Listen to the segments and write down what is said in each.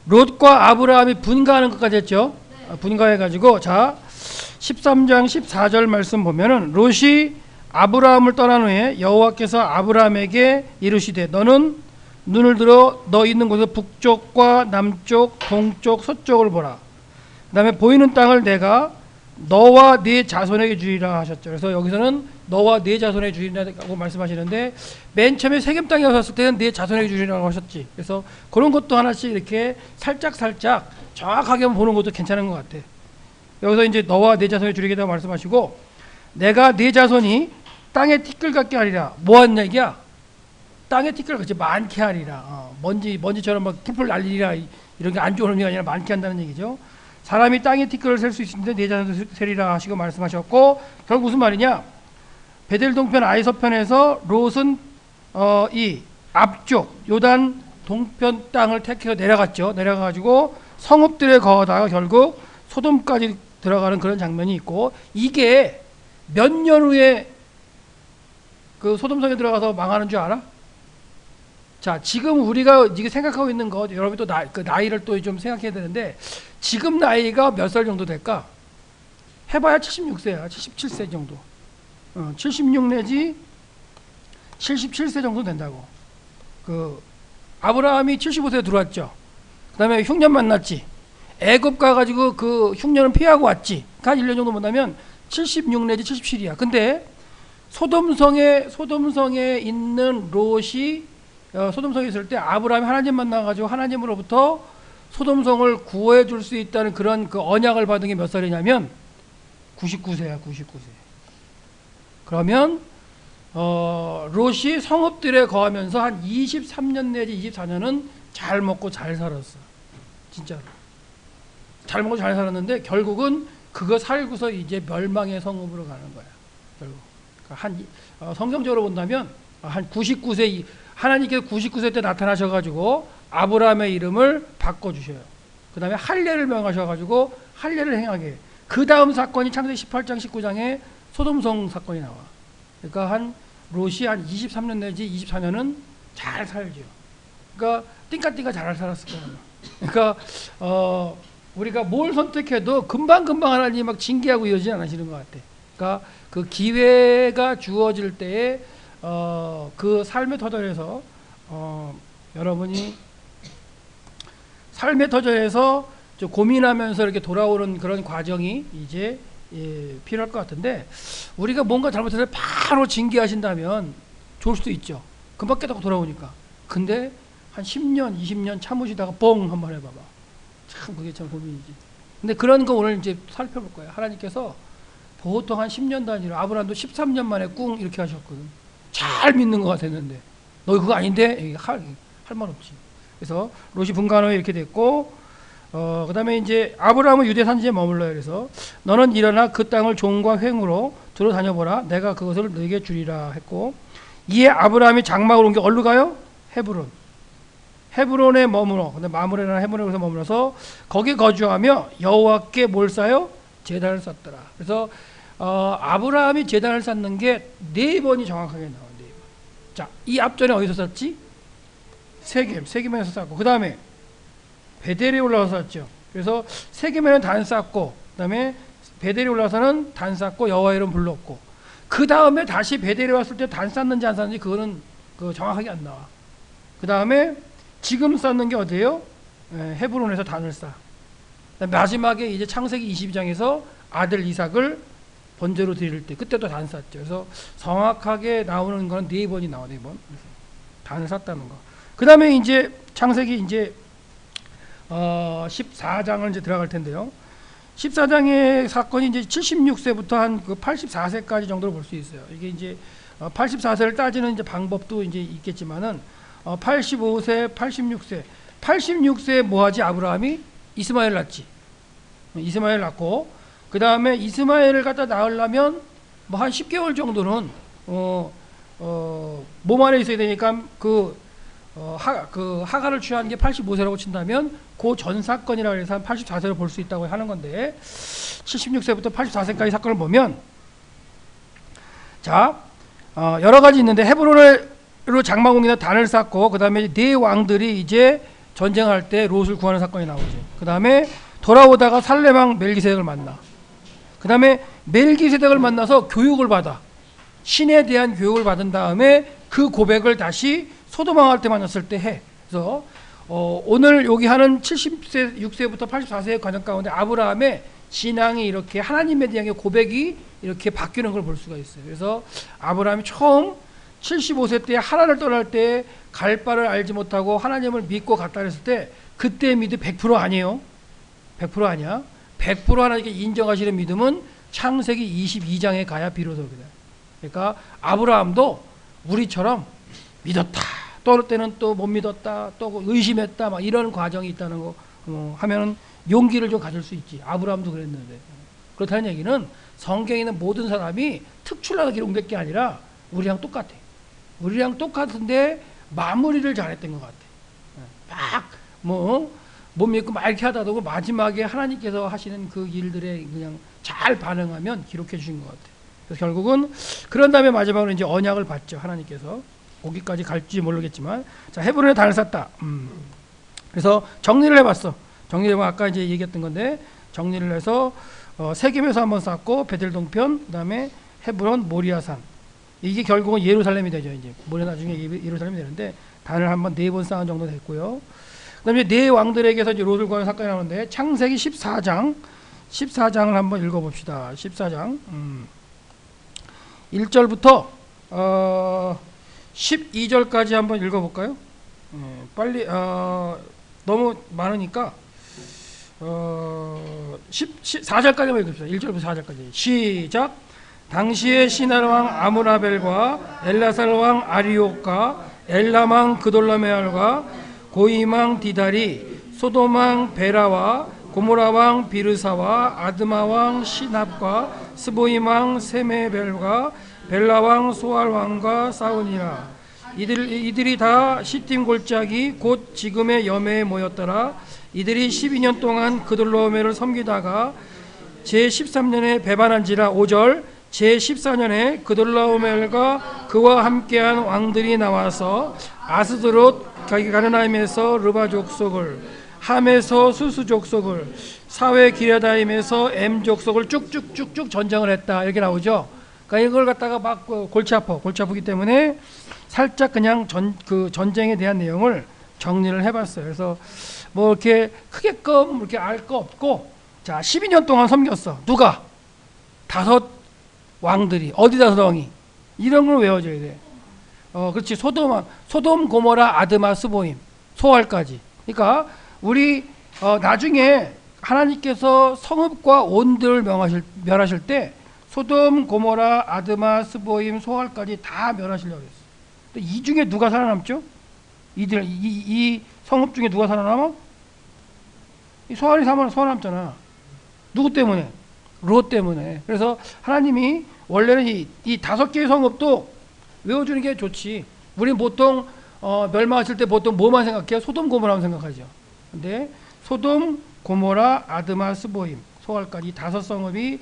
롯과 아브라함이 분가하는 것까지 했죠. 분가해가지고 자 13장 14절 말씀 보면은 롯이 아브라함을 떠난 후에 여호와께서 아브라함에게 이르시되 너는 눈을 들어 너 있는 곳에서 북쪽과 남쪽 동쪽 서쪽을 보라. 그 다음에 보이는 땅을 내가 너와 네 자손에게 주리라 하셨죠. 그래서 여기서는 너와 네 자손에게 주리라고 말씀하시는데 맨 처음에 세겜 땅에 왔을 때는 네 자손에게 주리라고 하셨지. 그래서 그런 것도 하나씩 이렇게 살짝 정확하게 보는 것도 괜찮은 것 같아. 여기서 이제 너와 네 자손에게 주리겠다고 말씀하시고 내가 네 자손이 땅에 티끌 같게 하리라. 뭐하는 얘기야? 땅에 티끌 같이 많게 하리라. 먼지처럼 막 풀풀 날리리라. 이런 게 안 좋은 의미가 아니라 많게 한다는 얘기죠. 사람이 땅에 티끌을 셀 수 있는데 네 자손도 세리라 하시고 말씀하셨고 결국 무슨 말이냐? 베델 동편 아이 서편에서 롯은 이 앞쪽 요단 동편 땅을 택해서 내려갔죠. 내려가가지고 성읍들에 거하다가 결국 소돔까지 들어가는 그런 장면이 있고 이게 몇 년 후에 그 소돔성에 들어가서 망하는 줄 알아? 자, 지금 우리가 이게 생각하고 있는 거 여러분이 또 그 나이를 또 좀 생각해야 되는데 지금 나이가 몇 살 정도 될까? 해봐야 76세야. 77세 정도. 76 내지 77세 정도 된다고. 그 아브라함이 75세에 들어왔죠. 그 다음에 흉년 만났지. 애굽 가가지고 그 흉년을 피하고 왔지. 한 1년 정도 만나면 76 내지 77이야. 근데 소돔성에 있는 롯이 소돔성에 있을 때 아브라함이 하나님 만나가지고 하나님으로부터 소돔성을 구해 줄 수 있다는 그런 그 언약을 받은 게 몇 살이냐면 99세야. 99세. 그러면 롯이 성읍들에 거하면서 한 23년 내지 24년은 잘 먹고 잘 살았어. 진짜로. 잘 먹고 잘 살았는데 결국은 그거 살고서 이제 멸망의 성읍으로 가는 거야. 결국. 성경적으로 본다면 한 99세 하나님께서 99세 때 나타나셔가지고 아브라함의 이름을 바꿔주셔요. 그 다음에 할례를 명하셔가지고 할례를 행하게. 그 다음 사건이 창세기 18장 19장에 소돔성 사건이 나와. 그러니까 한 롯이 한 23년 내지 24년은 잘 살죠. 그러니까 띵까띵까 잘 살았을 거예요. 그러니까 우리가 뭘 선택해도 금방금방 하나님이 막 징계하고 이러지 않으시는 것 같아. 그러니까 그 기회가 주어질 때에 그 삶의 터전에서 여러분이 삶의 터전에서 고민하면서 이렇게 돌아오는 그런 과정이 이제 필요할 것 같은데 우리가 뭔가 잘못해서 바로 징계하신다면 좋을 수도 있죠. 금방 깨닫고 돌아오니까. 근데 한 10년, 20년 참으시다가 뻥 한번 해봐봐. 참 그게 참 고민이지. 근데 그런 거 오늘 이제 살펴볼 거예요. 하나님께서 보통 한 10년 단위로 아브라함도 13년 만에 꿍 이렇게 하셨거든. 잘 믿는 것 같았는데 너 그거 아닌데? 할 말 없지. 그래서 롯이 분간 후에 이렇게 됐고 그 다음에 이제 아브라함은 유대 산지에 머물러요. 그래서 너는 일어나 그 땅을 종과 횡으로 두루 다녀보라. 내가 그것을 너에게 주리라 했고 이에 아브라함이 장막을 옮겨 어디로 가요? 헤브론에 머물러. 근데 마므레라는 헤브론에서 머물러서 거기 거주하며 여호와께 뭘 쌓아요? 제단을 쌓더라. 그래서 아브라함이 제단을 쌓는 게 4번이 정확하게 나와요. 4번. 자, 이 앞전에 어디서 쌓지? 세겜에서 쌓고 그 다음에 베델에 올라가서 쌓죠. 그래서 세겜에는 단 쌓고 그 다음에 베델에 올라가서는 단 쌓고 여호와 이름 불렀고 그 다음에 다시 베델에 왔을 때 단 쌓는지 안 쌓는지 그거는 정확하게 안 나와. 그 다음에 지금 쌓는 게 어디예요? 헤브론에서 단을 쌓아. 마지막에 이제 창세기 22장에서 아들 이삭을 번제로 드릴 때 그때도 단 쌓죠. 그래서 정확하게 나오는 건 4번이 나와. 4번. 단을 쌓다는 거. 그 다음에 이제 창세기 이제 14장을 이제 들어갈 텐데요. 14장의 사건이 이제 76세부터 한 그 84세까지 정도로 볼 수 있어요. 이게 이제 84세를 따지는 이제 방법도 이제 있겠지만은 85세, 86세에 뭐하지? 아브라함이 이스마엘 낳지. 이스마엘 낳고 그 다음에 이스마엘을 갖다 낳으려면 뭐 한 10개월 정도는 몸 안에 있어야 되니까 하가를 취한 게 85세라고 친다면 그 전 사건이라고 해서 한 84세로 볼 수 있다고 하는 건데 76세부터 84세까지 사건을 보면 자 여러 가지 있는데 헤브론으로 장막 옮기다 단을 쌓고 그 다음에 4 왕들이 이제 전쟁할 때 롯을 구하는 사건이 나오지. 그 다음에 돌아오다가 살레망 멜기세덱을 만나. 그 다음에 멜기세덱을 만나서 교육을 받아. 신에 대한 교육을 받은 다음에 그 고백을 다시 소돔왕할 때 만났을 때 해. 그래서 오늘 여기 하는 70세, 6세부터 84세의 과정 가운데 아브라함의 신앙이 이렇게 하나님에 대한 고백이 이렇게 바뀌는 걸 볼 수가 있어요. 그래서 아브라함이 처음 75세 때 하나님을 떠날 때 갈 바를 알지 못하고 하나님을 믿고 갔다 그랬을 때 그때의 믿음 100% 아니에요. 100% 아니야. 100% 하나님께 인정하시는 믿음은 창세기 22장에 가야 비로소 그래. 그러니까 아브라함도 우리처럼 믿었다. 또 어떨 때는 또 못 믿었다. 또 의심했다. 막 이런 과정이 있다는 거 하면은 용기를 좀 가질 수 있지. 아브라함도 그랬는데. 그렇다는 얘기는 성경에 있는 모든 사람이 특출나게 기록된 게 아니라 우리랑 똑같아. 우리랑 똑같은데 마무리를 잘했던 것 같아. 막 못 믿고 막 이렇게 하다도 마지막에 하나님께서 하시는 그 일들에 그냥 잘 반응하면 기록해 주신 것 같아. 그래서 결국은 그런 다음에 마지막으로 이제 언약을 받죠. 하나님께서 거기까지 갈지 모르겠지만, 자 헤브론에 단을 쌓다. 그래서 정리를 해봤어. 정리해보면 아까 이제 얘기했던 건데 정리를 해서 세겜에서 한번 쌓고 베델 동편, 그다음에 헤브론, 모리아산. 이게 결국은 예루살렘이 되죠. 이제 모레 나중에 예루살렘이 되는데 단을 한번 4번 쌓은 정도 됐고요. 그다음에 네 왕들에게서 이제 롯을 구하는 사건이 나오는데 창세기 14장을 한번 읽어봅시다. 14장 1절부터 12절까지 한번 읽어볼까요? 빨리 너무 많으니까 4절까지만 읽읍시다. 1절부터 4절까지 시작. 당시에 시날 왕 아므라벨과 엘라살 왕 아리옥과 엘람 왕 그돌라메알과 고임 왕 디달이 소돔 왕 베라와 고모라 왕 비르사와 아드마 왕 시납과 스보임 왕 세메벨과 벨라 왕 소알 왕과 싸우니라. 이들이 다 시팀 골짜기 곧 지금의 여매에 모였더라. 이들이 12년 동안 그돌라오메를 섬기다가 제13년에 배반한지라. 5절. 제14년에 그돌라오멜과 그와 함께한 왕들이 나와서 아스드롯 가르나임에서 르바 족속을, 함에서 수수 족속을, 사회 기레다임에서 엠 족속을 쭉쭉쭉쭉 전쟁을 했다. 이렇게 나오죠. 그러니까 이걸 갖다가 막 골치 아프기 때문에 살짝 그냥 그 전쟁에 대한 내용을 정리를 해봤어요. 그래서 뭐 이렇게 크게끔 이렇게 알 거 없고, 자 12년 동안 섬겼어. 누가? 5 왕들이. 어디 5 왕이? 이런 걸 외워줘야 돼. 그렇지. 소돔, 고모라, 아드마, 스보임, 소알까지. 그러니까 우리 나중에 하나님께서 성읍과 온들을 멸하실 때 소돔, 고모라, 아드마, 스보임, 소알까지 다 멸하시려고 했어. 이 중에 누가 살아남죠? 이 성읍 중에 누가 살아남아? 이 소알이 살아남잖아. 누구 때문에? 롯 때문에. 그래서 하나님이 원래는 이 5개의 성읍도 외워주는 게 좋지. 우리는 보통 멸망하실 때 보통 뭐만 생각해요? 소돔 고모라만 생각하죠. 근데 소돔, 고모라, 아드마, 스보임, 소알까지 5 성읍이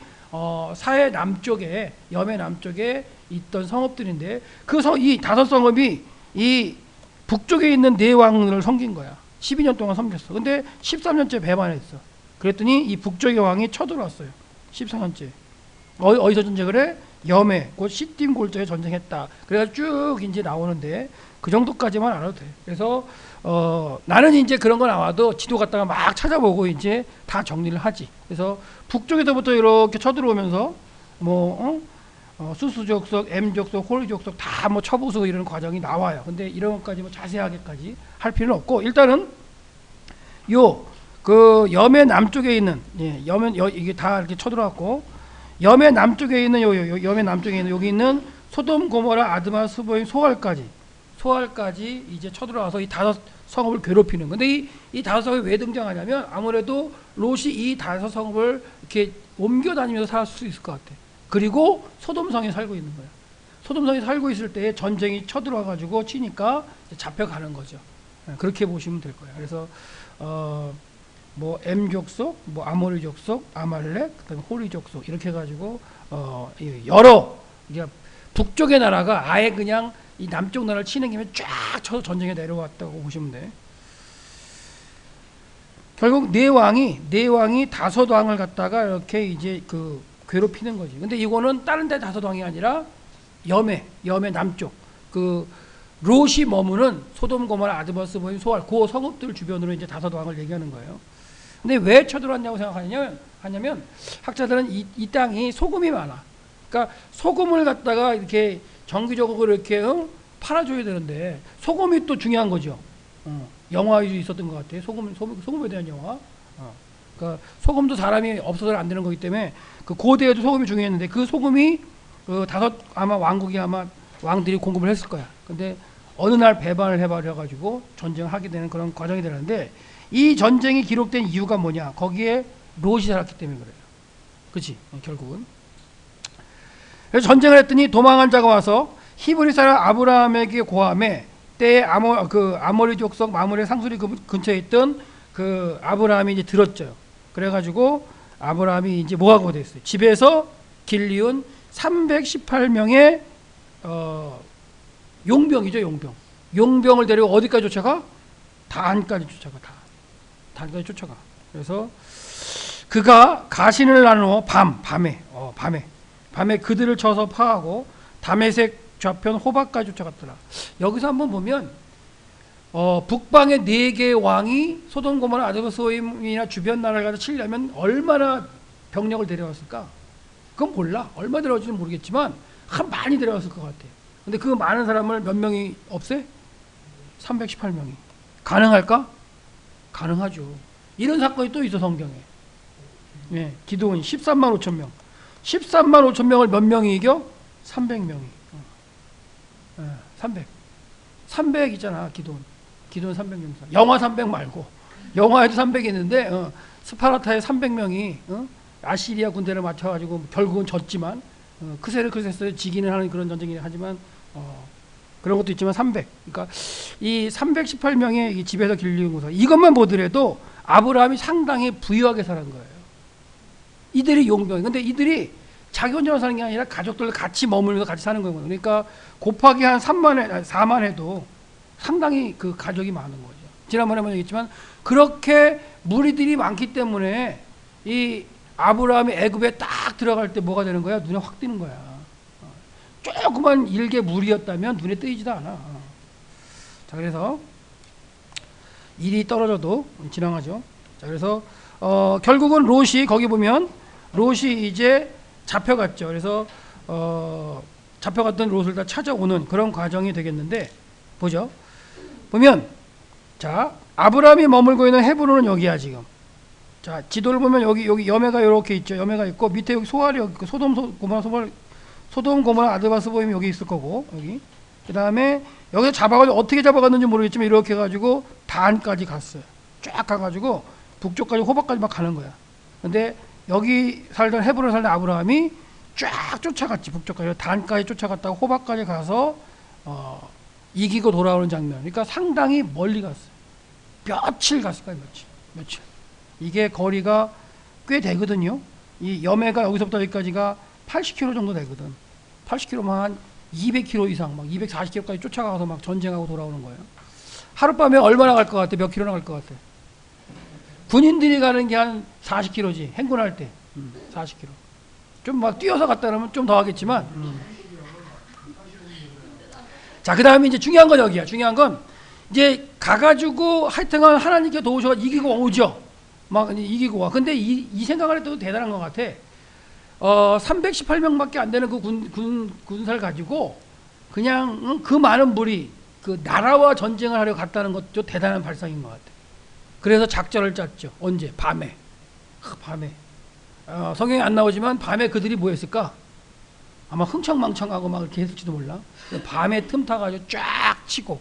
사해 남쪽에, 여매 남쪽에 있던 성읍들인데 이 5 성읍이 이 북쪽에 있는 4 왕을 섬긴 거야. 12년 동안 섬겼어. 근데 13년째 배반했어. 그랬더니 이 북쪽의 왕이 쳐들어왔어요. 14년째. 어디서 전쟁을 해? 여매, 곧 시딤 골짜기에 전쟁했다. 그래서 쭉 이제 나오는데 그 정도까지만 알아도 돼. 그래서 나는 이제 그런 거 나와도 지도 갖다가 막 찾아보고 이제 다 정리를 하지. 그래서 북쪽에서부터 이렇게 쳐들어오면서 수수 족속, 엠 족속, 홀 족속 다 뭐 쳐부수고 이런 과정이 나와요. 근데 이런 것까지 뭐 자세하게까지 할 필요는 없고, 일단은 그 여매 남쪽에 있는 이게 다 이렇게 쳐들어왔고, 여매 남쪽에 있는 여매 남쪽에 있는 여기 있는 소돔, 고모라, 아드마, 스보임, 소알까지 이제 쳐들어와서 이 5 성읍을 괴롭히는. 근데 이 5 성읍이 왜 등장하냐면 아무래도 롯이 이 5 성읍을 이렇게 옮겨 다니면서 살 수 있을 것 같아. 그리고 소돔성에 살고 있는 거야. 소돔성에 살고 있을 때 전쟁이 쳐들어와 가지고 치니까 잡혀가는 거죠. 그렇게 보시면 될 거예요. 그래서 뭐 엠 족속, 뭐 아모리 족속, 아말렉, 그다음에 호리 족속 이렇게 해가지고 여러 북쪽의 나라가 아예 그냥 이 남쪽 나라를 치는 김에 쫙 쳐서 전쟁에 내려왔다고 보시면 돼. 결국 네 왕이 다섯 왕을 갖다가 이렇게 이제 그 괴롭히는 거지. 근데 이거는 다른 데 다섯 왕이 아니라 염해 남쪽 그 롯이 머무는 소돔 고모라 아드마 스보임 소알 그 성읍들 주변으로 이제 다섯 왕을 얘기하는 거예요. 근데 왜 쳐들어왔냐고 생각하냐면 학자들은 이 땅이 소금이 많아. 그러니까 소금을 갖다가 이렇게 정기적으로 이렇게 팔아줘야 되는데 소금이 또 중요한 거죠. 영화에도 있었던 것 같아요. 소금에 대한 영화. 그러니까 소금도 사람이 없어서는 안 되는 거기 때문에 그 고대에도 소금이 중요했는데 그 소금이 그 다섯 아마 왕국이 아마 왕들이 공급을 했을 거야. 근데 어느 날 배반을 해버려가지고 전쟁을 하게 되는 그런 과정이 되는데 이 전쟁이 기록된 이유가 뭐냐? 거기에 롯이 살았기 때문에 그래요. 그렇지? 결국은. 그래서 전쟁을 했더니 도망한 자가 와서 히브리 사람 아브라함에게 고함해 때에 아모리 족속 마므레 상수리 근처에 있던 그 아브라함이 이제 들었죠. 그래가지고 아브라함이 이제 뭐하고 됐어요? 집에서 길리운 318명의 용병이죠, 용병. 용병을 데리고 어디까지 쫓아가? 단까지 쫓아가. 단까지 쫓아가. 그래서 그가 가신을 나누어 밤에 그들을 쳐서 파하고 다메섹 좌편 호박까지 쫓아갔더라. 여기서 한번 보면 북방의 네 개의 왕이 소돔 고모라 아드마 소임이나 주변 나라를 가서 치려면 얼마나 병력을 데려왔을까? 그건 몰라. 얼마 데려왔지는 모르겠지만 많이 데려왔을 것 같아. 근데 그 많은 사람을 몇 명이 없애? 318명이. 가능할까? 가능하죠. 이런 사건이 또 있어 성경에. 예, 기드온이 13만 5천 명. 13만 5천 명을 몇 명이 이겨? 300명이. 300 있잖아. 기드온 300명. 영화 300 말고 영화에도 300이 있는데 스파르타에 300명이 아시리아 군대를 맞춰가지고 결국은 졌지만 크세르크세스를 지기는 하는 그런 전쟁이긴 하지만 그런 것도 있지만 300. 그러니까 이 318명의 집에서 길리운 곳 이것만 보더라도 아브라함이 상당히 부유하게 살은 거예요. 이들이 용병. 근데 이들이 자기 혼자만 사는 게 아니라 가족들 같이 머물면서 같이 사는 거예요. 그러니까 곱하기 한 4만 해도 상당히 그 가족이 많은 거죠. 지난번에 얘기했지만 그렇게 무리들이 많기 때문에 이 아브라함이 애굽에 딱 들어갈 때 뭐가 되는 거야? 눈에 확 띄는 거야. 조그만 일개 무리였다면 눈에 띄지도 않아. 자, 그래서 일이 떨어져도 지나가죠. 자, 그래서 결국은 롯이 거기 보면 롯이 이제 잡혀갔죠. 그래서 잡혀갔던 롯을 다 찾아오는 그런 과정이 되겠는데 보죠. 보면 자 아브라함이 머물고 있는 헤브론은 여기야 지금. 자 지도를 보면 여기 여매가 이렇게 있죠. 여매가 있고 밑에 여기 소알이 여기 있고 소돔 고모라 아드마 스보임이 여기 있을 거고 여기. 그 다음에 여기서 잡아가지고 어떻게 잡아갔는지 모르겠지만 이렇게 해가지고 단까지 갔어요. 쫙 가가지고 북쪽까지 호박까지 막 가는 거야. 근데 여기 살던 헤브론 살던 아브라함이 쫙 쫓아갔지. 북쪽까지 단까지 쫓아갔다가 호박까지 가서 이기고 돌아오는 장면. 그러니까 상당히 멀리 갔어요. 며칠 갔을 거예요. 며칠. 이게 거리가 꽤 되거든요. 이 여매가 여기서부터 여기까지가 80km 정도 되거든. 80km만 한 200km 이상, 막 240km까지 쫓아가서 막 전쟁하고 돌아오는 거예요. 하룻밤에 얼마나 갈 것 같아? 몇 킬로나 갈 것 같아? 군인들이 가는 게 한 40km지. 행군할 때 40km. 좀 막 뛰어서 갔다 그러면 좀 더 하겠지만. 자, 그 다음에 이제 중요한 건 여기야. 중요한 건 이제 가가지고 하여튼간 하나님께 도우셔서 이기고 오죠. 막 이기고 와. 근데 이 생각을 해도 대단한 것 같아. 318명밖에 안 되는 그 군사를 가지고 그냥 그 많은 무리 그 나라와 전쟁을 하려 갔다는 것도 대단한 발상인 것 같아. 그래서 작전을 짰죠. 언제? 밤에. 밤에. 성경에 안 나오지만 밤에 그들이 뭐 했을까? 아마 흥청망청하고 막 이렇게 했을지도 몰라. 밤에 틈 타가지고 쫙 치고.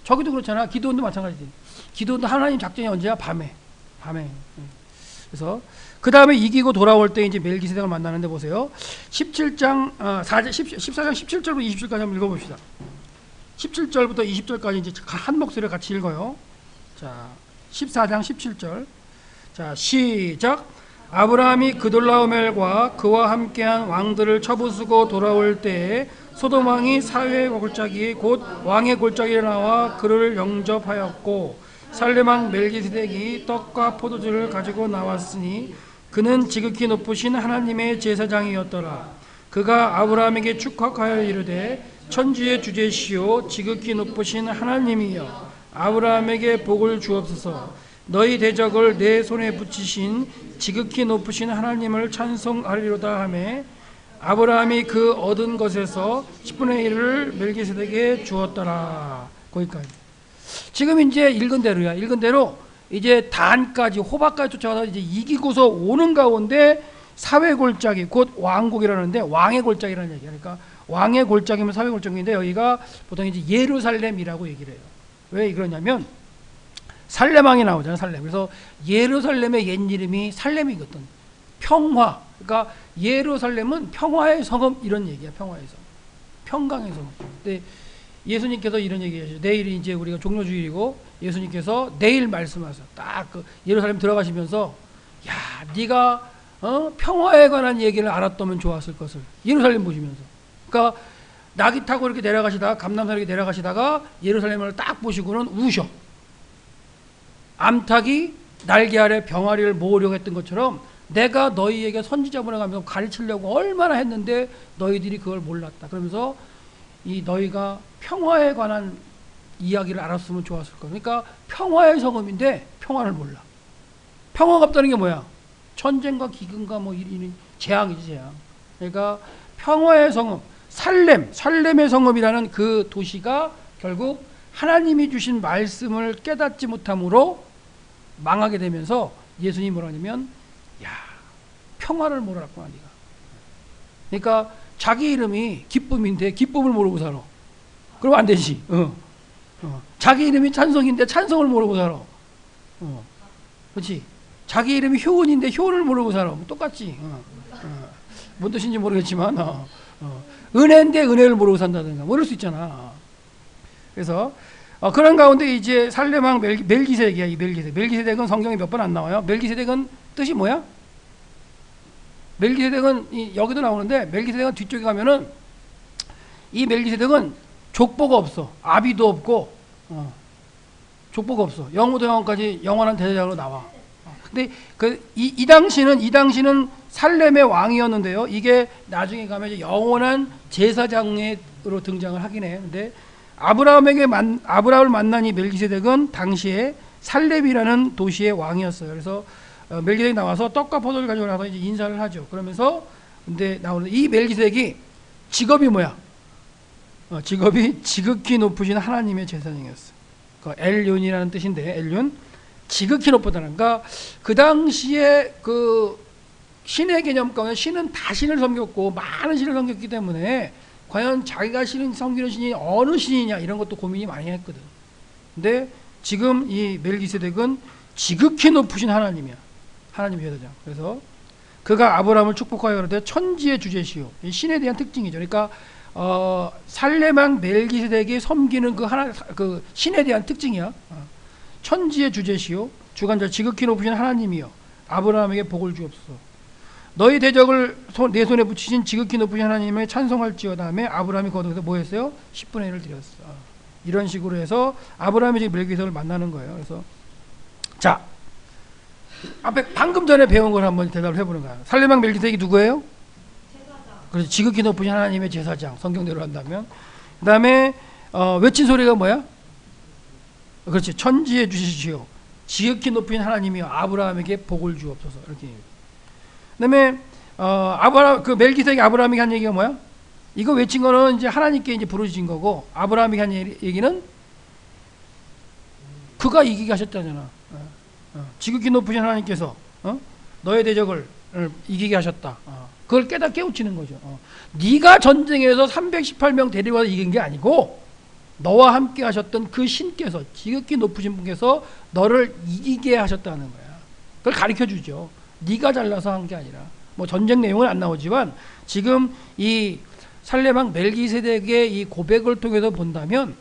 저기도 그렇잖아. 기드온도 마찬가지지. 기드온도 하나님 작전이 언제야? 밤에. 그래서 그 다음에 이기고 돌아올 때 이제 멜기세덱을 만나는데 보세요. 14장 17절부터 20절까지 한번 읽어봅시다. 17절부터 20절까지 이제 한 목소리를 같이 읽어요. 자, 14장 17절. 자, 시작. 아브라함이 그돌라오멜과 그와 함께한 왕들을 쳐부수고 돌아올 때에 소돔 왕이 사회의 골짜기 곧 왕의 골짜기에 나와 그를 영접하였고 살레망 멜기세덱이 떡과 포도주를 가지고 나왔으니 그는 지극히 높으신 하나님의 제사장이었더라. 그가 아브라함에게 축복하여 이르되 천지의 주제시오 지극히 높으신 하나님이여 아브라함에게 복을 주옵소서. 너희 대적을 내 손에 붙이신 지극히 높으신 하나님을 찬송하리로다 하매 아브라함이 그 얻은 것에서 10분의 1을 멜기세덱에게 주었더라. 거기까지. 지금 이제 읽은 대로야. 읽은 대로 이제 단까지 호박까지 쫓아가서 이제 이기고서 오는 가운데 사회 골짜기 곧 왕국이라는데 왕의 골짜기라는 얘기야. 그러니까 왕의 골짜기면 사회 골짜기인데 여기가 보통 이제 예루살렘이라고 얘기를 해요. 왜 그러냐면 살레망이 나오잖아요. 살렘. 그래서 예루살렘의 옛 이름이 살렘이거든. 평화. 그러니까 예루살렘은 평화의 성읍 이런 얘기야. 평화의 성읍. 평강의 성읍. 근데 예수님께서 이런 얘기하시죠. 내일이 이제 우리가 종료주일이고 예수님께서 내일 말씀하세요. 딱 그 예루살렘 들어가시면서 야, 네가 평화에 관한 얘기를 알았다면 좋았을 것을. 예루살렘 보시면서. 그러니까 나귀 타고 이렇게 내려가시다가 감람산 이렇게 내려가시다가 예루살렘을 딱 보시고는 우셔. 암탉이 날개 아래 병아리를 모으려고 했던 것처럼 내가 너희에게 선지자 보내가면서 가르치려고 얼마나 했는데 너희들이 그걸 몰랐다. 그러면서 이 너희가 평화에 관한 이야기를 알았으면 좋았을 거야. 그러니까 평화의 성음인데 평화를 몰라. 평화가 없다는 게 뭐야? 전쟁과 기근과 뭐 이런 재앙이지 재앙. 그러니까 평화의 성음, 살렘의 성읍이라는 그 도시가 결국 하나님이 주신 말씀을 깨닫지 못함으로 망하게 되면서 예수님이 뭐라 하냐면 야, 평화를 몰랐구나 네가. 그러니까 자기 이름이 기쁨인데 기쁨을 모르고 살아. 그러면 안 되지. 자기 이름이 찬송인데 찬송을 모르고 살아. 그렇지. 자기 이름이 효은인데 효은을 모르고 살아. 똑같지. 뭔 뜻인지 모르겠지만 은혜인데 은혜를 모르고 산다든가 모를 수 있잖아. 그래서 그런 가운데 이제 살레망 멜기세덱이야. 이 멜기세덱은 성경에 몇 번 안 나와요. 멜기세덱은 뜻이 뭐야? 멜기세덱은 여기도 나오는데 멜기세덱은 뒤쪽에 가면은 이 멜기세덱은 족보가 없어. 아비도 없고 족보가 없어. 영부터 영원까지 영원한 대제사장으로 나와. 근데 이 당시는 살렘의 왕이었는데요. 이게 나중에 가면 이제 영원한 제사장으로 등장을 하긴 해. 근데 아브라함을 만난 이 멜기세덱은 당시에 살렘이라는 도시의 왕이었어요. 그래서 멜기세덱이 나와서 떡과 포도를 가지고 나서 이제 인사를 하죠. 그러면서 근데 나오는 이 멜기세덱이 직업이 뭐야? 직업이 지극히 높으신 하나님의 제사장이었어. 그 엘륜이라는 뜻인데 엘륜 지극히 높다는. 그러니까 그 당시에 그 신의 개념 가운데 신은 다 신을 섬겼고 많은 신을 섬겼기 때문에 과연 자기가 섬기는 신이 어느 신이냐 이런 것도 고민이 많이 했거든. 근데 지금 이 멜기세덱은 지극히 높으신 하나님이야. 하나님의 제사장. 그래서 그가 아브라함을 축복하여 그러되 천지의 주제시요. 이 신에 대한 특징이죠. 그러니까 살레망 멜기세덱이 섬기는 그 신에 대한 특징이야. 천지의 주제시요 주관자 지극히 높으신 하나님이요 아브라함에게 복을 주옵소서. 너희 대적을 내 손에 붙이신 지극히 높으신 하나님을 찬송할지어다 하며 아브라함이 거기서 뭐 했어요? 10분의 1을 드렸어. 이런 식으로 해서 아브라함이 지금 멜기세덱을 만나는 거예요. 그래서 자 앞에 방금 전에 배운 걸 한번 대답을 해보는 거야. 살레망 멜기세덱이 누구예요? 제사장. 그래서 지극히 높으신 하나님의 제사장. 성경대로 한다면. 그 다음에 외친 소리가 뭐야? 그렇지. 천지의 주시시오 지극히 높으신 하나님이여 아브라함에게 복을 주옵소서. 이렇게. 그다음에 그 멜기세덱이 아브라함에게 한 얘기가 뭐야? 이거 외친 거는 이제 하나님께 이제 부르신 거고 아브라함에게 한 얘기는 그가 이기게 하셨다잖아. 지극히 높으신 하나님께서 너의 대적을 이기게 하셨다. 그걸 깨우치는 거죠. 네가 전쟁에서 318명 데리고 와서 이긴 게 아니고 너와 함께 하셨던 그 신께서 지극히 높으신 분께서 너를 이기게 하셨다는 거야. 그걸 가르쳐 주죠. 네가 잘나서 한 게 아니라 뭐 전쟁 내용은 안 나오지만 지금 이 살레망 멜기세덱의 이 고백을 통해서 본다면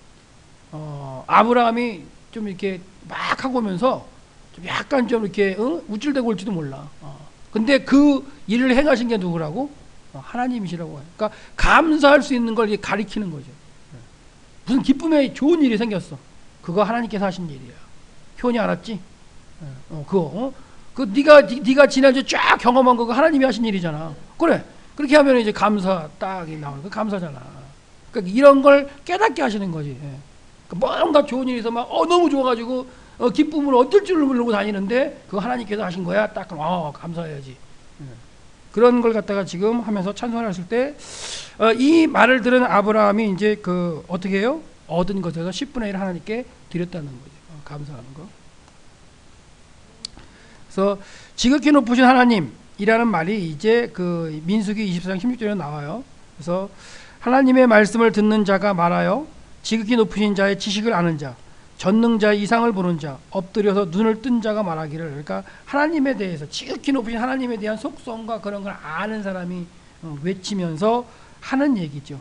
아브라함이 좀 이렇게 막 하고 오면서 좀 약간 좀 이렇게 우쭐대고 올지도 몰라. 근데 그 일을 행하신 게 누구라고? 하나님이시라고 해요. 그러니까 감사할 수 있는 걸 가리키는 거죠. 무슨 기쁨의 좋은 일이 생겼어. 그거 하나님께서 하신 일이야. 효니 알았지? 그거 그 네가 지난주 쫙 경험한 거 하나님이 하신 일이잖아. 그래. 그렇게 하면 이제 감사 딱 나오는 거 감사잖아. 그러니까 이런 걸 깨닫게 하시는 거지. 그러니까 뭔가 좋은 일이 있어 막 너무 좋아가지고 기쁨을 어쩔 줄을 모르고 다니는데 그거 하나님께서 하신 거야. 딱 그럼 감사해야지. 그런 걸 갖다가 지금 하면서 찬송을 했을 때 이 말을 들은 아브라함이 이제 그 어떻게 해요? 얻은 것에서 10분의 1 하나님께 드렸다는 거죠. 감사하는 거. 그래서 지극히 높으신 하나님이라는 말이 이제 그 민수기 24장 16절에 나와요. 그래서 하나님의 말씀을 듣는 자가 말하여 지극히 높으신 자의 지식을 아는 자, 전능자의 이상을 보는 자, 엎드려서 눈을 뜬 자가 말하기를. 그러니까 하나님에 대해서 지극히 높으신 하나님에 대한 속성과 그런 걸 아는 사람이 외치면서 하는 얘기죠.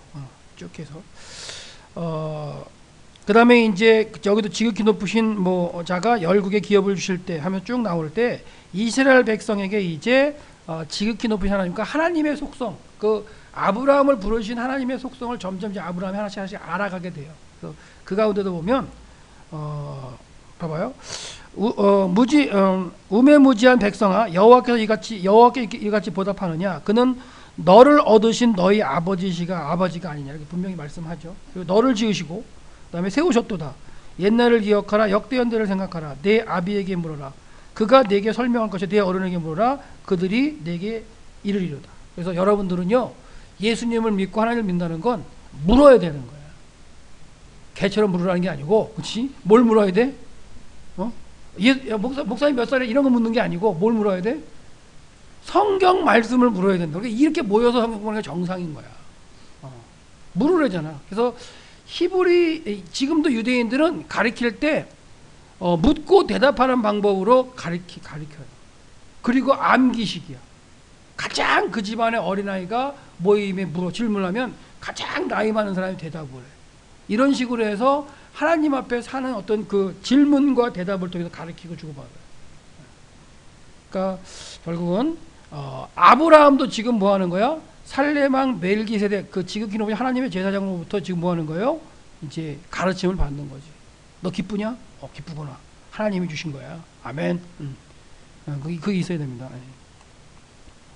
쭉 해서 그 다음에 이제 여기도 지극히 높으신 뭐 자가 열국의 기업을 주실 때 하면 쭉 나올 때 이스라엘 백성에게 이제 지극히 높으신 하나님과 하나님의 속성, 그 아브라함을 부르신 하나님의 속성을 점점 이제 아브라함이 하나씩 알아가게 돼요. 그래서 그 가운데도 보면 봐봐요. 우매무지한 백성아, 여호와께 이같이 보답하느냐? 그는 너를 얻으신 너희 아버지가 아니냐, 이렇게 분명히 말씀하죠. 그리고 너를 지으시고 그다음에 세우셨도다. 옛날을 기억하라. 역대연대를 생각하라. 내 아비에게 물어라. 그가 내게 설명할 것이 내 어른에게 물어라. 그들이 내게 이르리로다. 그래서 여러분들은요, 예수님을 믿고 하나님을 믿는다는 건 물어야 되는 거야. 개처럼 물으라는 게 아니고, 그렇지? 뭘 물어야 돼? 목사님 몇 살에 이런 거 묻는 게 아니고 뭘 물어야 돼? 성경 말씀을 물어야 된다. 이렇게 모여서 성경 보는 게 정상인 거야. 물으래잖아. 그래서 히브리 지금도 유대인들은 가르칠 때 묻고 대답하는 방법으로 가르쳐요. 그리고 암기식이야. 가장 그 집안의 어린아이가 모임에 질문하면 가장 나이 많은 사람이 대답을 해. 이런 식으로 해서 하나님 앞에 사는 어떤 그 질문과 대답을 통해서 가르치고 주고받아요. 그러니까 결국은 아브라함도 지금 뭐 하는 거야? 살레망 멜기세덱, 그 지극히 높은 하나님의 제사장으로부터 지금 뭐 하는 거예요? 이제 가르침을 받는 거지. 너 기쁘냐? 기쁘구나. 하나님이 주신 거야. 아멘. 그게 있어야 됩니다.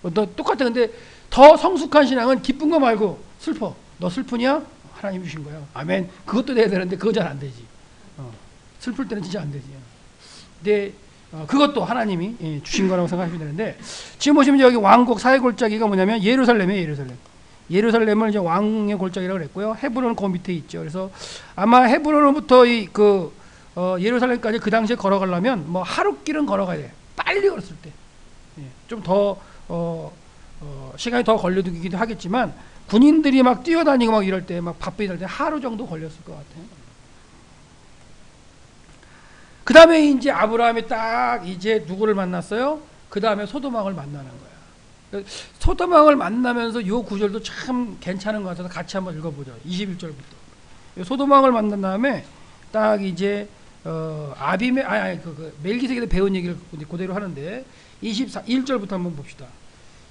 너 똑같아. 근데 더 성숙한 신앙은 기쁜 거 말고 슬퍼. 너 슬프냐? 하나님이 주신 거야. 아멘. 그것도 돼야 되는데 그거 잘 안 되지. 슬플 때는 진짜 안 되지. 근데 그것도 하나님이 주신 거라고 생각하시면 되는데, 지금 보시면 여기 왕국 사회 골짜기가 뭐냐면 예루살렘이에요. 예루살렘을 이제 왕의 골짜기라고 그랬고요. 헤브론은 그 밑에 있죠. 그래서 아마 헤브론으로부터 예루살렘까지 그 당시에 걸어가려면 뭐 하루길은 걸어가야 돼. 빨리 걸었을 때. 좀 더 시간이 더 걸려두기도 하겠지만, 군인들이 막 뛰어다니고 막 이럴 때, 막 바쁘게 할 때 하루 정도 걸렸을 것 같아요. 그 다음에 이제 아브라함이 딱 이제 누구를 만났어요? 그 다음에 소돔왕을 만나는 거야. 소돔왕을 만나면서 이 구절도 참 괜찮은 것 같아서 같이 한번 읽어보죠. 21절부터. 소돔왕을 만난 다음에 딱 이제 멜기세덱에 배운 얘기를 그대로 하는데 21절부터 한번 봅시다.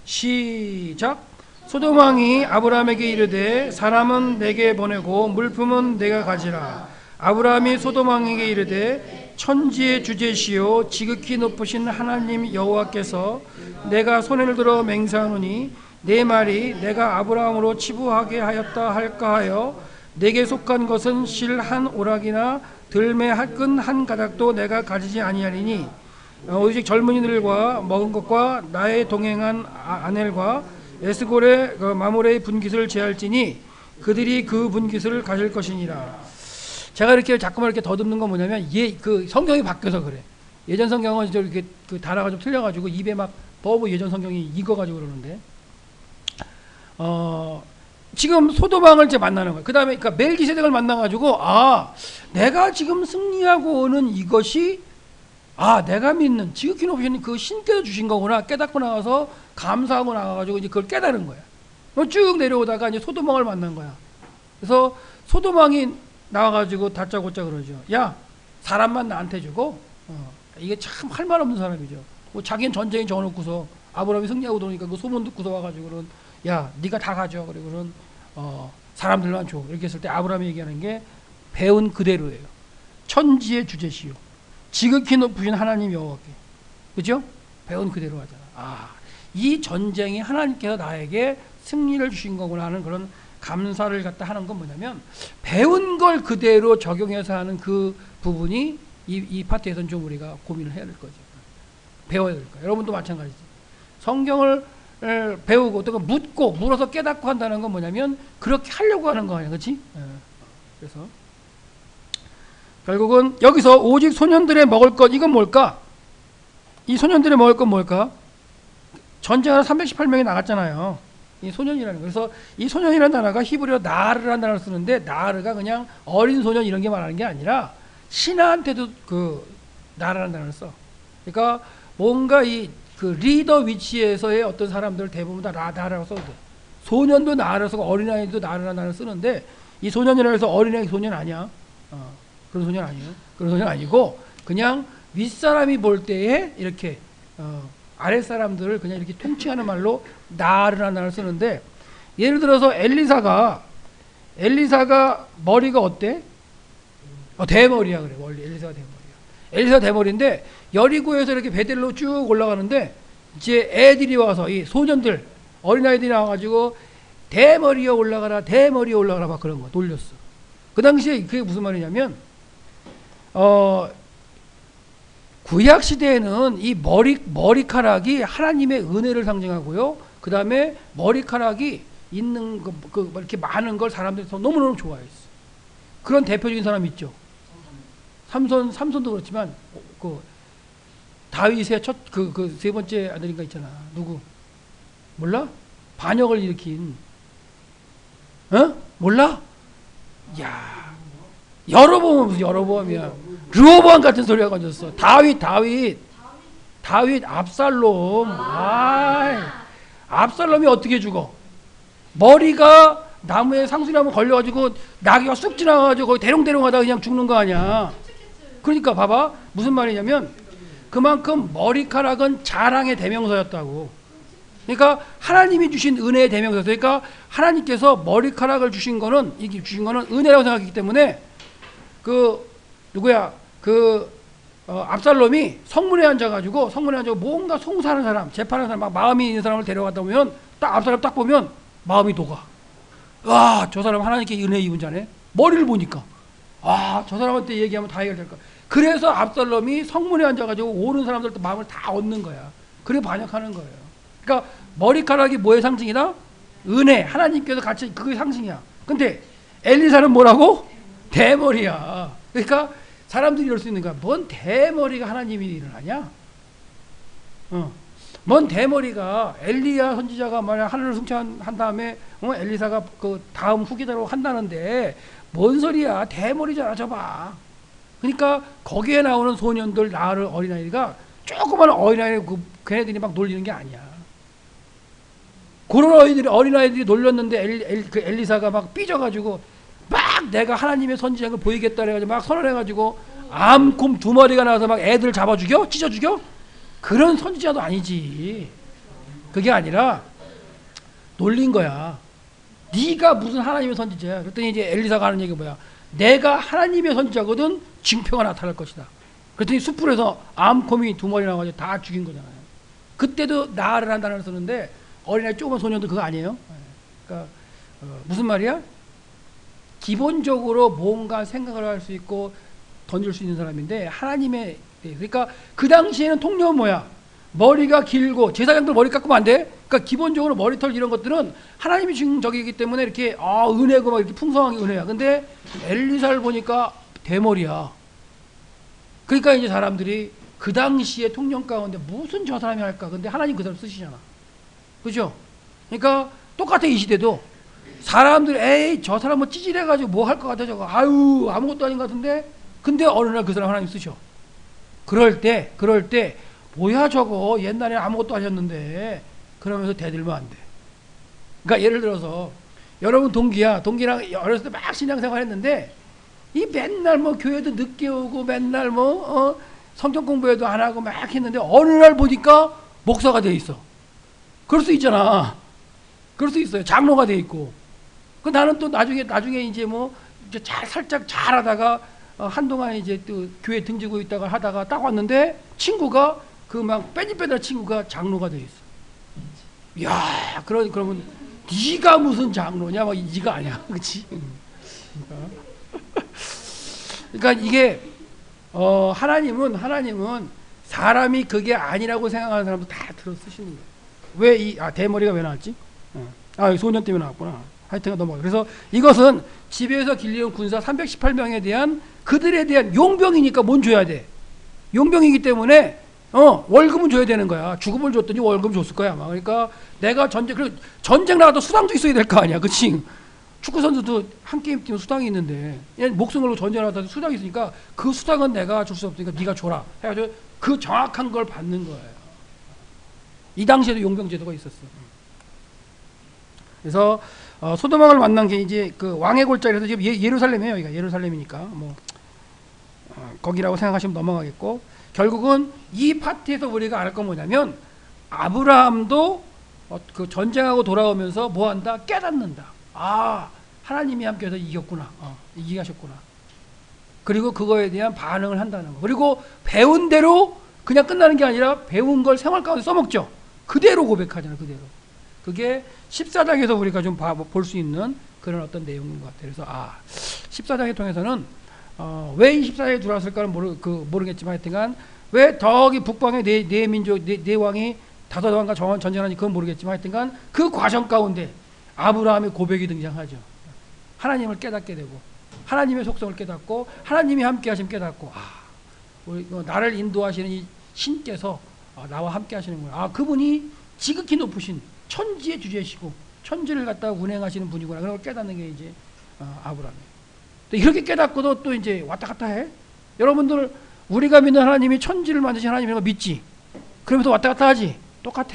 시작. 소돔왕이 아브라함에게 이르되 사람은 내게 보내고 물품은 내가 가지라. 아브라함이 소돔왕에게 이르되 천지의 주제시요 지극히 높으신 하나님 여호와께서 내가 손을 들어 맹세하노니 내 말이 내가 아브라함으로 치부하게 하였다 할까 하여 내게 속한 것은 실 한 오락이나 들매 끈 한 가닥도 내가 가지지 아니하리니 오직 젊은이들과 먹은 것과 나의 동행한 아넬과 에스골의 마모레의 분깃을 제할지니 그들이 그 분깃을 가질 것이니라. 제가 이렇게 자꾸만 이렇게 더듬는 건 뭐냐면 그 성경이 바뀌어서 그래. 예전 성경은 이렇게 그 단어가 좀 틀려가지고 입에 막 너무 예전 성경이 익어가지고 그러는데 지금 소돔왕을 이제 만나는 거예요. 그 다음에 그러니까 멜기세덱을 만나가지고 내가 지금 승리하고 오는 이것이 내가 믿는 지극히 높으신 그 신께서 주신 거구나 깨닫고 나와서 감사하고 나와가지고 이제 그걸 깨달은 거야. 쭉 내려오다가 이제 소돔왕을 만난 거야. 그래서 소돔왕이 나와가지고 다짜고짜 그러죠. 야, 사람만 나한테 주고 이게 참 할 말 없는 사람이죠. 뭐 자기는 전쟁에 져놓고서 아브라함이 승리하고 들어오니까 그 소문 듣고서 와가지고는 야, 네가 다 가져. 그리고는 사람들만 줘. 이렇게 했을 때 아브라함이 얘기하는 게 배운 그대로예요. 천지의 주제시요 지극히 높으신 하나님 여호와께. 그죠? 배운 그대로 하잖아. 아, 이 전쟁이 하나님께서 나에게 승리를 주신 거구나 하는 그런 감사를 갖다 하는 건 뭐냐면, 배운 걸 그대로 적용해서 하는 그 부분이 이 파트에서는 좀 우리가 고민을 해야 될 거죠. 배워야 될 거예요. 여러분도 마찬가지죠. 성경을 배우고 또 묻고 물어서 깨닫고 한다는 건 뭐냐면 그렇게 하려고 하는 거 아니야, 그렇지? 그래서 결국은 여기서 오직 소년들의 먹을 것, 이건 뭘까? 이 소년들의 먹을 건 뭘까? 전쟁하러 318명이 나갔잖아요. 이 소년이라는 거. 그래서 이 소년이라는 단어가 히브리어 나르라는 단어를 쓰는데, 나르가 그냥 어린 소년 이런 게 말하는 게 아니라 신하한테도 그 나르라는 단어를 써. 그러니까 뭔가 그 리더 위치에서의 어떤 사람들 대부분 다 나르라고 써도 돼. 소년도 나르라 쓰고 어린아이도 나르라는 단어를 쓰는데, 이 소년이라고 해서 어린아이 소년 아니야. 그런 소년 아니에요. 그런 소년 아니고 그냥 윗사람이 볼 때에 이렇게 아랫사람들을 그냥 이렇게 통치하는 말로 나르라는 단어를 쓰는데, 예를 들어서 엘리사가 머리가 어때? 대머리야. 그래. 원래 엘리사가 대머리야. 엘리사가 대머리인데 여리고에서 이렇게 베델로 쭉 올라가는데 이제 애들이 와서, 이 소년들 어린아이들이 나와가지고 대머리에 올라가라 막 그런 거 돌렸어. 그 당시에 그게 무슨 말이냐면, 구약 시대에는 이 머리카락이 하나님의 은혜를 상징하고요. 그 다음에 머리카락이 있는 이렇게 많은 걸 사람들이 너무너무 좋아했어. 그런 대표적인 사람 있죠. 삼손도 그렇지만 그 다윗의 그 세 번째 아들인가 있잖아. 누구? 몰라? 반역을 일으킨. 몰라? 야, 여로보암이야. 르호보암 같은 소리가 건졌어. 다윗 압살롬. 압살롬이 어떻게 죽어? 머리가 나무에 상수리나무 걸려가지고 나귀가 쑥 지나가가지고 거기 대롱대롱하다 그냥 죽는 거 아니야. 그러니까 봐봐, 무슨 말이냐면 그만큼 머리카락은 자랑의 대명사였다고. 그러니까 하나님이 주신 은혜의 대명사. 그러니까 하나님께서 머리카락을 주신 거는 은혜라고 생각했기 때문에 압살롬이 성문에 앉아가지고 뭔가 송사하는 사람, 재판하는 사람, 막 마음이 있는 사람을 데려갔다 보면 딱 압살롬 딱 보면 마음이 녹아. 와, 저 사람 하나님께 은혜 입은 자네. 머리를 보니까 저 사람한테 얘기하면 다 해결될 거야. 그래서 압살롬이 성문에 앉아가지고 오는 사람들도 마음을 다 얻는 거야. 그래 반역하는 거예요. 그러니까 머리카락이 뭐의 상징이다? 은혜. 하나님께서 같이 그게 상징이야. 근데 엘리사는 뭐라고? 대머리야. 그러니까 사람들이 이럴 수 있는 거야. 뭔 대머리가 하나님이 일어나냐? 뭔 대머리가 엘리야 선지자가 만약 하늘을 승천한 다음에 엘리사가 그 다음 후계자로 한다는데 뭔 소리야? 대머리잖아, 저봐. 그러니까 거기에 나오는 소년들, 나를 어린아이가 조그만 어린아이 걔네들이 막 놀리는 게 아니야. 그런 어린아이들이 놀렸는데 그 엘리사가 막 삐져가지고 막 내가 하나님의 선지자인 걸 보이겠다 그래가지고 막 선언해가지고 암곰 2마리가 나와서 막 애들 잡아 죽여? 찢어 죽여? 그런 선지자도 아니지. 그게 아니라 놀린 거야. 네가 무슨 하나님의 선지자야. 그랬더니 이제 엘리사가 하는 얘기가 뭐야? 내가 하나님의 선지자거든. 징표가 나타날 것이다. 그랬더니 숯불에서 암곰이 2마리 나와가지고 다 죽인 거잖아요. 그때도 나를 한 단어를 쓰는데 어린아이 조그만 소년도 그거 아니에요. 그러니까 무슨 말이야? 기본적으로 뭔가 생각을 할 수 있고 던질 수 있는 사람인데 하나님의, 그러니까 그 당시에는 통념은 뭐야? 머리가 길고 제사장들 머리 깎으면 안 돼. 그러니까 기본적으로 머리털 이런 것들은 하나님이 준 적이기 때문에 이렇게 은혜고 막 이렇게 풍성한 게 은혜야. 근데 엘리사를 보니까 대머리야. 그러니까 이제 사람들이 그 당시에 통념 가운데 무슨 저 사람이 할까? 근데 하나님 그 사람 쓰시잖아. 그죠? 그러니까 똑같아. 이 시대도 사람들 에이 저 사람 뭐 찌질해가지고 뭐 할 것 같아 저거. 아유 아무것도 아닌 것 같은데. 근데 어느 날 그 사람 하나님 쓰셔. 그럴 때 뭐야 저거 옛날에 아무것도 아니었는데 그러면서 대들면 안 돼. 그러니까 예를 들어서 여러분 동기랑 어렸을 때 막 신앙생활 했는데 이 맨날 뭐 교회도 늦게 오고 맨날 뭐 성경 공부회도 안 하고 막 했는데 어느 날 보니까 목사가 돼 있어. 그럴 수 있잖아. 그럴 수 있어요. 장로가 돼 있고. 그 나는 또 나중에 이제 뭐 이제 살짝 잘하다가 한동안 이제 또 교회 등지고 있다가 하다가 딱 왔는데 친구가 그 막 빼질빼질 친구가 장로가 돼 있어. 야, 그러면 네가 무슨 장로냐? 막 네가 아니야, 그렇지? 그러니까 이게 하나님은 사람이 그게 아니라고 생각하는 사람도 다 들어 쓰시는 거예요. 왜 대머리가 왜 나왔지? 소년 때문에 나왔구나. 하여튼 넘어가. 그래서 이것은 지배에서 길리온 군사 318명에 대한 그들에 대한 용병이니까 뭔 줘야 돼? 용병이기 때문에 월급은 줘야 되는 거야. 죽음을 줬더니 월급 줬을 거야 아마. 그러니까 내가 전쟁 나가도 수당도 있어야 될 거 아니야, 그렇지? 축구 선수도 한 게임 뛰면 수당이 있는데 목숨 걸고 전쟁 나가도 수당이 있으니까 그 수당은 내가 줄 수 없으니까 네가 줘라. 해가지고 그 정확한 걸 받는 거예요. 이 당시에도 용병 제도가 있었어. 그래서 소돔왕을 만난 게 이제 그 왕의 골짜기에서 지금 예루살렘이에요. 여기가 예루살렘이니까 뭐 거기라고 생각하시면 넘어가겠고, 결국은 이 파트에서 우리가 알 건 뭐냐면 아브라함도 그 전쟁하고 돌아오면서 뭐한다? 깨닫는다. 하나님이 함께해서 이겼구나. 이기게 하셨구나. 그리고 그거에 대한 반응을 한다는 거. 그리고 배운 대로 그냥 끝나는 게 아니라 배운 걸 생활 가운데 써먹죠. 그대로 고백하잖아요. 그대로. 그게 14장에서 우리가 좀 볼 수 있는 그런 어떤 내용인 것 같아요. 그래서 14장을 통해서는 왜 24장에 들어왔을까는 모르겠지만 하여튼간 왜 저기 북방의 네 민족 네 왕이 다섯 왕과 전쟁하는지 그건 모르겠지만 하여튼간 그 과정 가운데 아브라함의 고백이 등장하죠. 하나님을 깨닫게 되고 하나님의 속성을 깨닫고 하나님이 함께 하심 깨닫고 나를 인도하시는 이 신께서 나와 함께 하시는 거야. 그분이 지극히 높으신 천지의 주제시고 천지를 갖다가 운행하시는 분이구나. 그런 걸 깨닫는 게 이제 아브라함이에요. 이렇게 깨닫고도 또 이제 왔다 갔다 해. 여러분들 우리가 믿는 하나님이 천지를 만드신 하나님인 거 믿지? 그러면서 왔다 갔다 하지? 똑같아.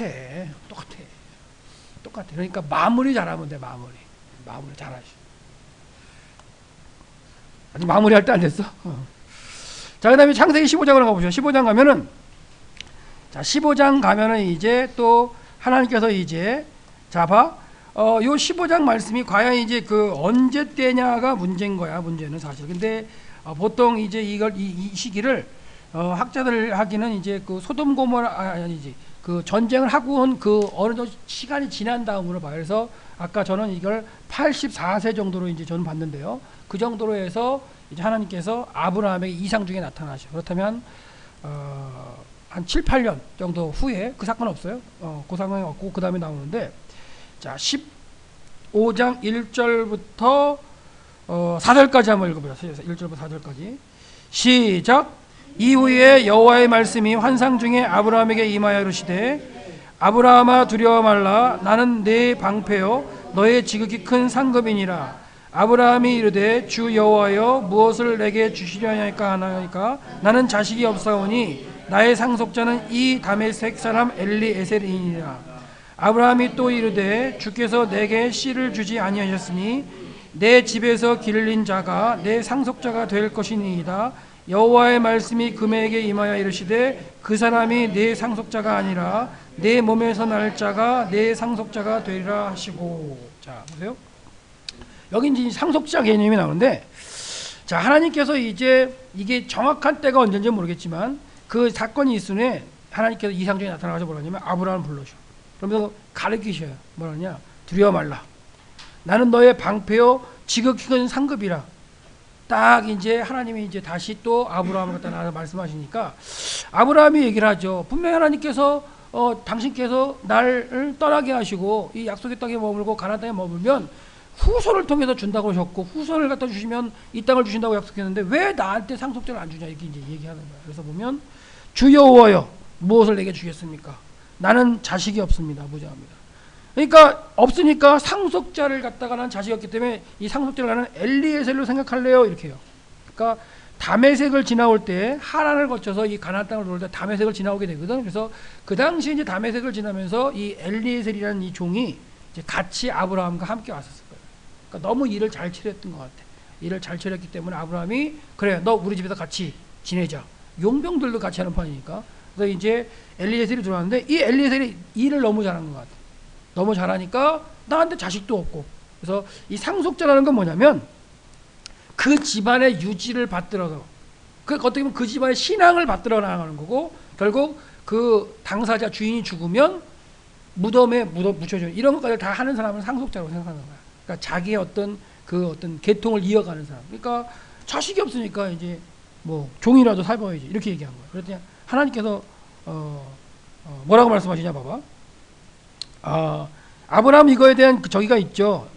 그러니까 마무리 잘하면 돼. 마무리 잘하시. 아직 마무리할 때 안 됐어. 자, 그다음에 창세기 15장으로 가보죠. 15장 가면은 15장 가면은 이제 또 하나님께서 이제 요 15장 말씀이 과연 이제 그 언제 때냐가 문제인 거야. 문제는 사실. 근데 보통 이제 이 시기를 학자들 하기는 이제 그 소돔 고모라 아니지. 그 전쟁을 하고 온 그 어느 정도 시간이 지난 다음으로 봐요. 그래서 아까 저는 이걸 84세 정도로 이제 저는 봤는데요. 그 정도로 해서 이제 하나님께서 아브라함에게 이상 중에 나타나셔. 그렇다면 한 7, 8년 정도 후에 그 사건 없어요. 그 상황이 없고 그 다음에 나오는데, 자 15장 1절부터 4절까지 한번 읽어보자. 1절부터 4절까지 시작. 이후에 여호와의 말씀이 환상 중에 아브라함에게 임하여 이르시되 아브라함아 두려워 말라. 나는 네 방패요 너의 지극히 큰 상급이니라. 아브라함이 이르되 주 여호와여 무엇을 내게 주시려니까 하나이까. 나는 자식이 없사오니 나의 상속자는 이 다메섹 사람 엘리에셀이니라. 아브라함이 또 이르되 주께서 내게 씨를 주지 아니하셨으니 내 집에서 길린 자가 내 상속자가 될 것이니이다. 여호와의 말씀이 그에게 임하여 이르시되 그 사람이 내 상속자가 아니라 내 몸에서 날 자가 내 상속자가 되리라 하시고. 자 보세요. 여기 이제 상속자 개념이 나오는데, 자 하나님께서 이제 이게 정확한 때가 언제인지 모르겠지만 그 사건이 있으니 하나님께서 이상 중에 나타나서 뭐라냐면 아브라함을 불러줘. 그러면서 가르치셔요. 뭐라냐? 두려워 말라. 나는 너의 방패요 지극히 큰 상급이라. 딱 이제 하나님이 이제 다시 또 아브라함을 갖다 나와서 말씀하시니까 아브라함이 얘기를 하죠. 분명히 하나님께서 당신께서 나를 떠나게 하시고 이 약속의 땅에 머물고 가나안 땅에 머물면 후손을 통해서 준다고 하셨고 후손을 갖다 주시면 이 땅을 주신다고 약속했는데 왜 나한테 상속자를 안 주냐 이렇게 이제 얘기하는 거예요. 그래서 보면 주 여호와여 무엇을 내게 주겠습니까? 나는 자식이 없습니다. 무자합니다. 그러니까 없으니까 상속자를 갖다가 난 자식이 없기 때문에 이 상속자를 나는 엘리에셀로 생각할래요 이렇게 해요. 그러니까 다메섹을 지나올 때 하란을 거쳐서 이 가나안 땅을 돌 때 다메섹을 지나오게 되거든. 그래서 그 당시에 이제 다메섹을 지나면서 이 엘리에셀이라는 이 종이 이제 같이 아브라함과 함께 왔었을 거예요. 그러니까 너무 일을 잘 처리했던 것 같아. 일을 잘 처리했기 때문에 아브라함이 그래 너 우리 집에서 같이 지내자. 용병들도 같이 하는 판이니까. 그래서 이제 엘리에셀이 들어왔는데 이 엘리에셀이 일을 너무 잘하는 것 같아. 너무 잘하니까 나한테 자식도 없고. 그래서 이 상속자라는 건 뭐냐면 그 집안의 유지를 받들어서 그 어떻게 보면 그 집안의 신앙을 받들어 나가는 거고 결국 그 당사자 주인이 죽으면 무덤에 묻혀져 이런 것까지 다 하는 사람은 상속자라고 생각하는 거야. 그러니까 자기의 어떤 계통을 이어가는 사람. 그러니까 자식이 없으니까 이제 뭐 종이라도 살아야지 이렇게 얘기한 거야. 그랬더니 하나님께서 뭐라고 말씀하시냐 봐봐. 아브라함 이거에 대한 저기가 있죠.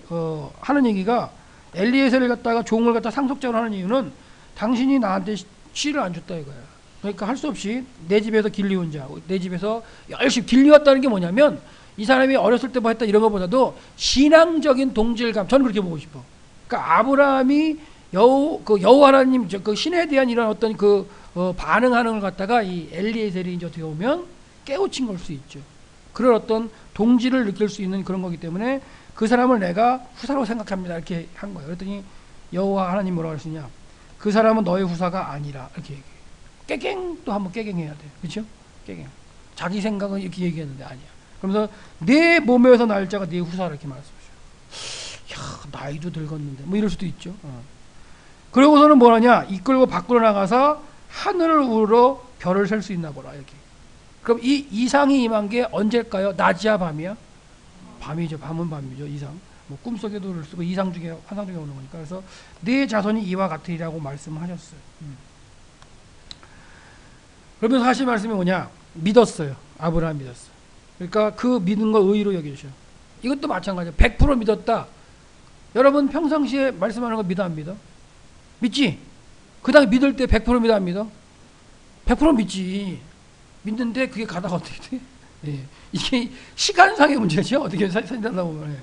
하는 얘기가 엘리에셀을 갖다가 종을 갖다 상속자로 하는 이유는 당신이 나한테 씨를 안 줬다 이거야. 그러니까 할 수 없이 내 집에서 길리운 자, 내 집에서 열심히 길리웠다는 게 뭐냐면 이 사람이 어렸을 때 뭐 했다 이런 것보다도 신앙적인 동질감, 저는 그렇게 보고 싶어. 그러니까 아브라함이 여호와 하나님 그 신에 대한 이런 어떤 반응하는 걸 갖다가 이 엘리에셀이 이제 어떻게 보면 깨우친 걸 수 있죠. 그런 어떤 동질을 느낄 수 있는 그런 거기 때문에 그 사람을 내가 후사로 생각합니다 이렇게 한 거예요. 그랬더니 여호와 하나님 뭐라고 하시냐? 그 사람은 너의 후사가 아니라 이렇게 얘기해요. 깨갱 또 한번 깨갱해야 돼. 그렇죠? 깨갱. 자기 생각은 이렇게 얘기했는데 아니야. 그러면서 내 몸에서 날 자가 네 후사라 이렇게 말씀하셔요. 야, 나이도 늙었는데 뭐 이럴 수도 있죠. 그러고서는 뭐하냐? 이끌고 밖으로 나가서 하늘을 우러 별을 셀 수 있나 보라 이렇게. 그럼 이 이상이 임한 게 언제일까요? 낮이야 밤이야? 밤이죠. 밤은 밤이죠. 이상. 뭐 꿈속에도 쓰고 이상 중에 환상 중에 오는 거니까. 그래서 네 자손이 이와 같으리라고 말씀하셨어요. 그러면서 하신 말씀이 뭐냐? 믿었어요. 아브라함 믿었어. 그러니까 그 믿은 거 의로 여겨주셔. 이것도 마찬가지야. 100% 믿었다. 여러분 평상시에 말씀하는 거 믿어 안 믿어? 믿지? 그 다음에 믿을 때 100% 믿어 안 믿어? 100% 믿지. 믿는데 그게 가다가 어떻게 돼? 예. 이게 시간상의 문제죠. 어떻게 살다 보면.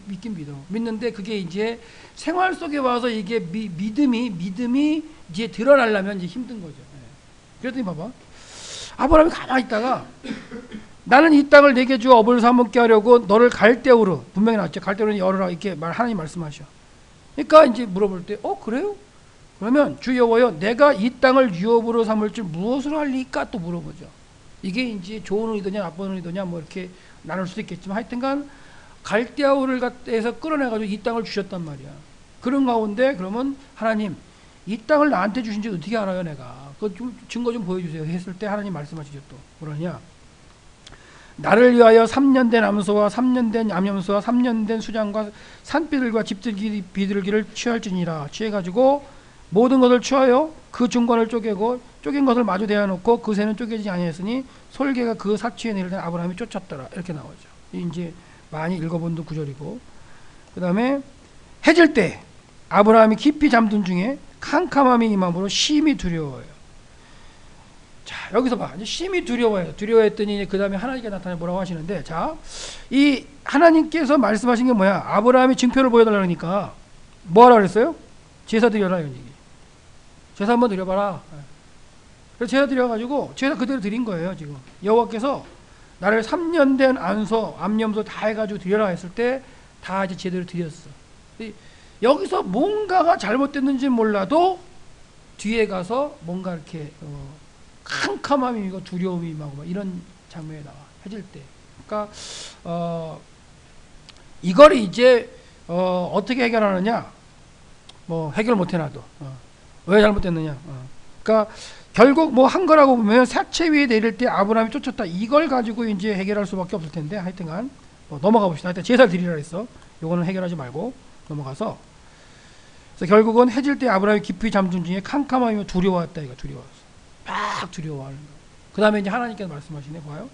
믿긴 믿어. 믿는데 그게 이제 생활 속에 와서 이게 믿음이 이제 드러나려면 이제 힘든 거죠. 예. 그랬더니 봐봐. 아브라함이 가만히 있다가 나는 이 땅을 내게 주어 업을 사먹게 하려고 너를 갈대우로 분명히 나왔죠. 갈대우로 열어라 이렇게 하나님 말씀하셔. 그러니까 이제 물어볼 때 그래요? 그러면 주 여호와여 내가 이 땅을 유업으로 삼을 줄 무엇으로 할리까 또 물어보죠. 이게 이제 좋은 의도냐 나쁜 의도냐 뭐 이렇게 나눌 수도 있겠지만 하여튼간 갈대아우를 갖다해서 끌어내가지고 이 땅을 주셨단 말이야. 그런 가운데 그러면 하나님 이 땅을 나한테 주신지 어떻게 알아요 내가? 그 좀 증거 좀 보여주세요 했을 때 하나님 말씀하시죠. 또 뭐라냐? 나를 위하여 3년 된 암소와 3년 된 암염소와 3년 된 수장과 산비둘과 집들비둘기를 취할지니라. 취해가지고 모든 것을 취하여 그 중간을 쪼개고 쪼갠 것을 마주 대어놓고 그 새는 쪼개지지 아니하였으니 솔개가 그 사치에 내릴 때 아브라함이 쫓았더라. 이렇게 나오죠. 이제 많이 읽어본 구절이고 그 다음에 해질 때 아브라함이 깊이 잠든 중에 캄캄함이 임함으로 심히 두려워요. 자 여기서 봐. 이제 심히 두려워해요. 두려워했더니 그 다음에 하나님께 나타나 뭐라고 하시는데 자 이 하나님께서 말씀하신 게 뭐야? 아브라함이 증표를 보여달라니까 뭐하라 그랬어요? 제사 드려라 이런 얘기. 제사 한번 드려봐라. 그래서 제사 드려가지고 제사 그대로 드린 거예요. 지금 여호와께서 나를 3년 된 암염소 다 해가지고 드려라 했을 때 다 이제 제대로 드렸어. 여기서 뭔가가 잘못됐는지 몰라도 뒤에 가서 뭔가 이렇게 캄캄함이 임하고 두려움이 임하고 막 이런 장면이 나와. 해질 때. 그러니까 이걸 이제 어떻게 해결하느냐? 뭐 해결 못 해놔도 왜 잘못됐느냐? 그러니까 결국 뭐 한 거라고 보면 사체 위에 내릴 때 아브라함이 쫓았다. 이걸 가지고 이제 해결할 수밖에 없을 텐데 하여튼간 넘어가 봅시다. 하여튼 제사를 드리라 했어. 요거는 해결하지 말고 넘어가서. 그래서 결국은 해질 때 아브라함이 깊이 잠든 중에 캄캄하며 두려워했다. 이거 두려웠어. 막 두려워하는 거. 그 다음에 이제 하나님께서 말씀하시네. 봐요.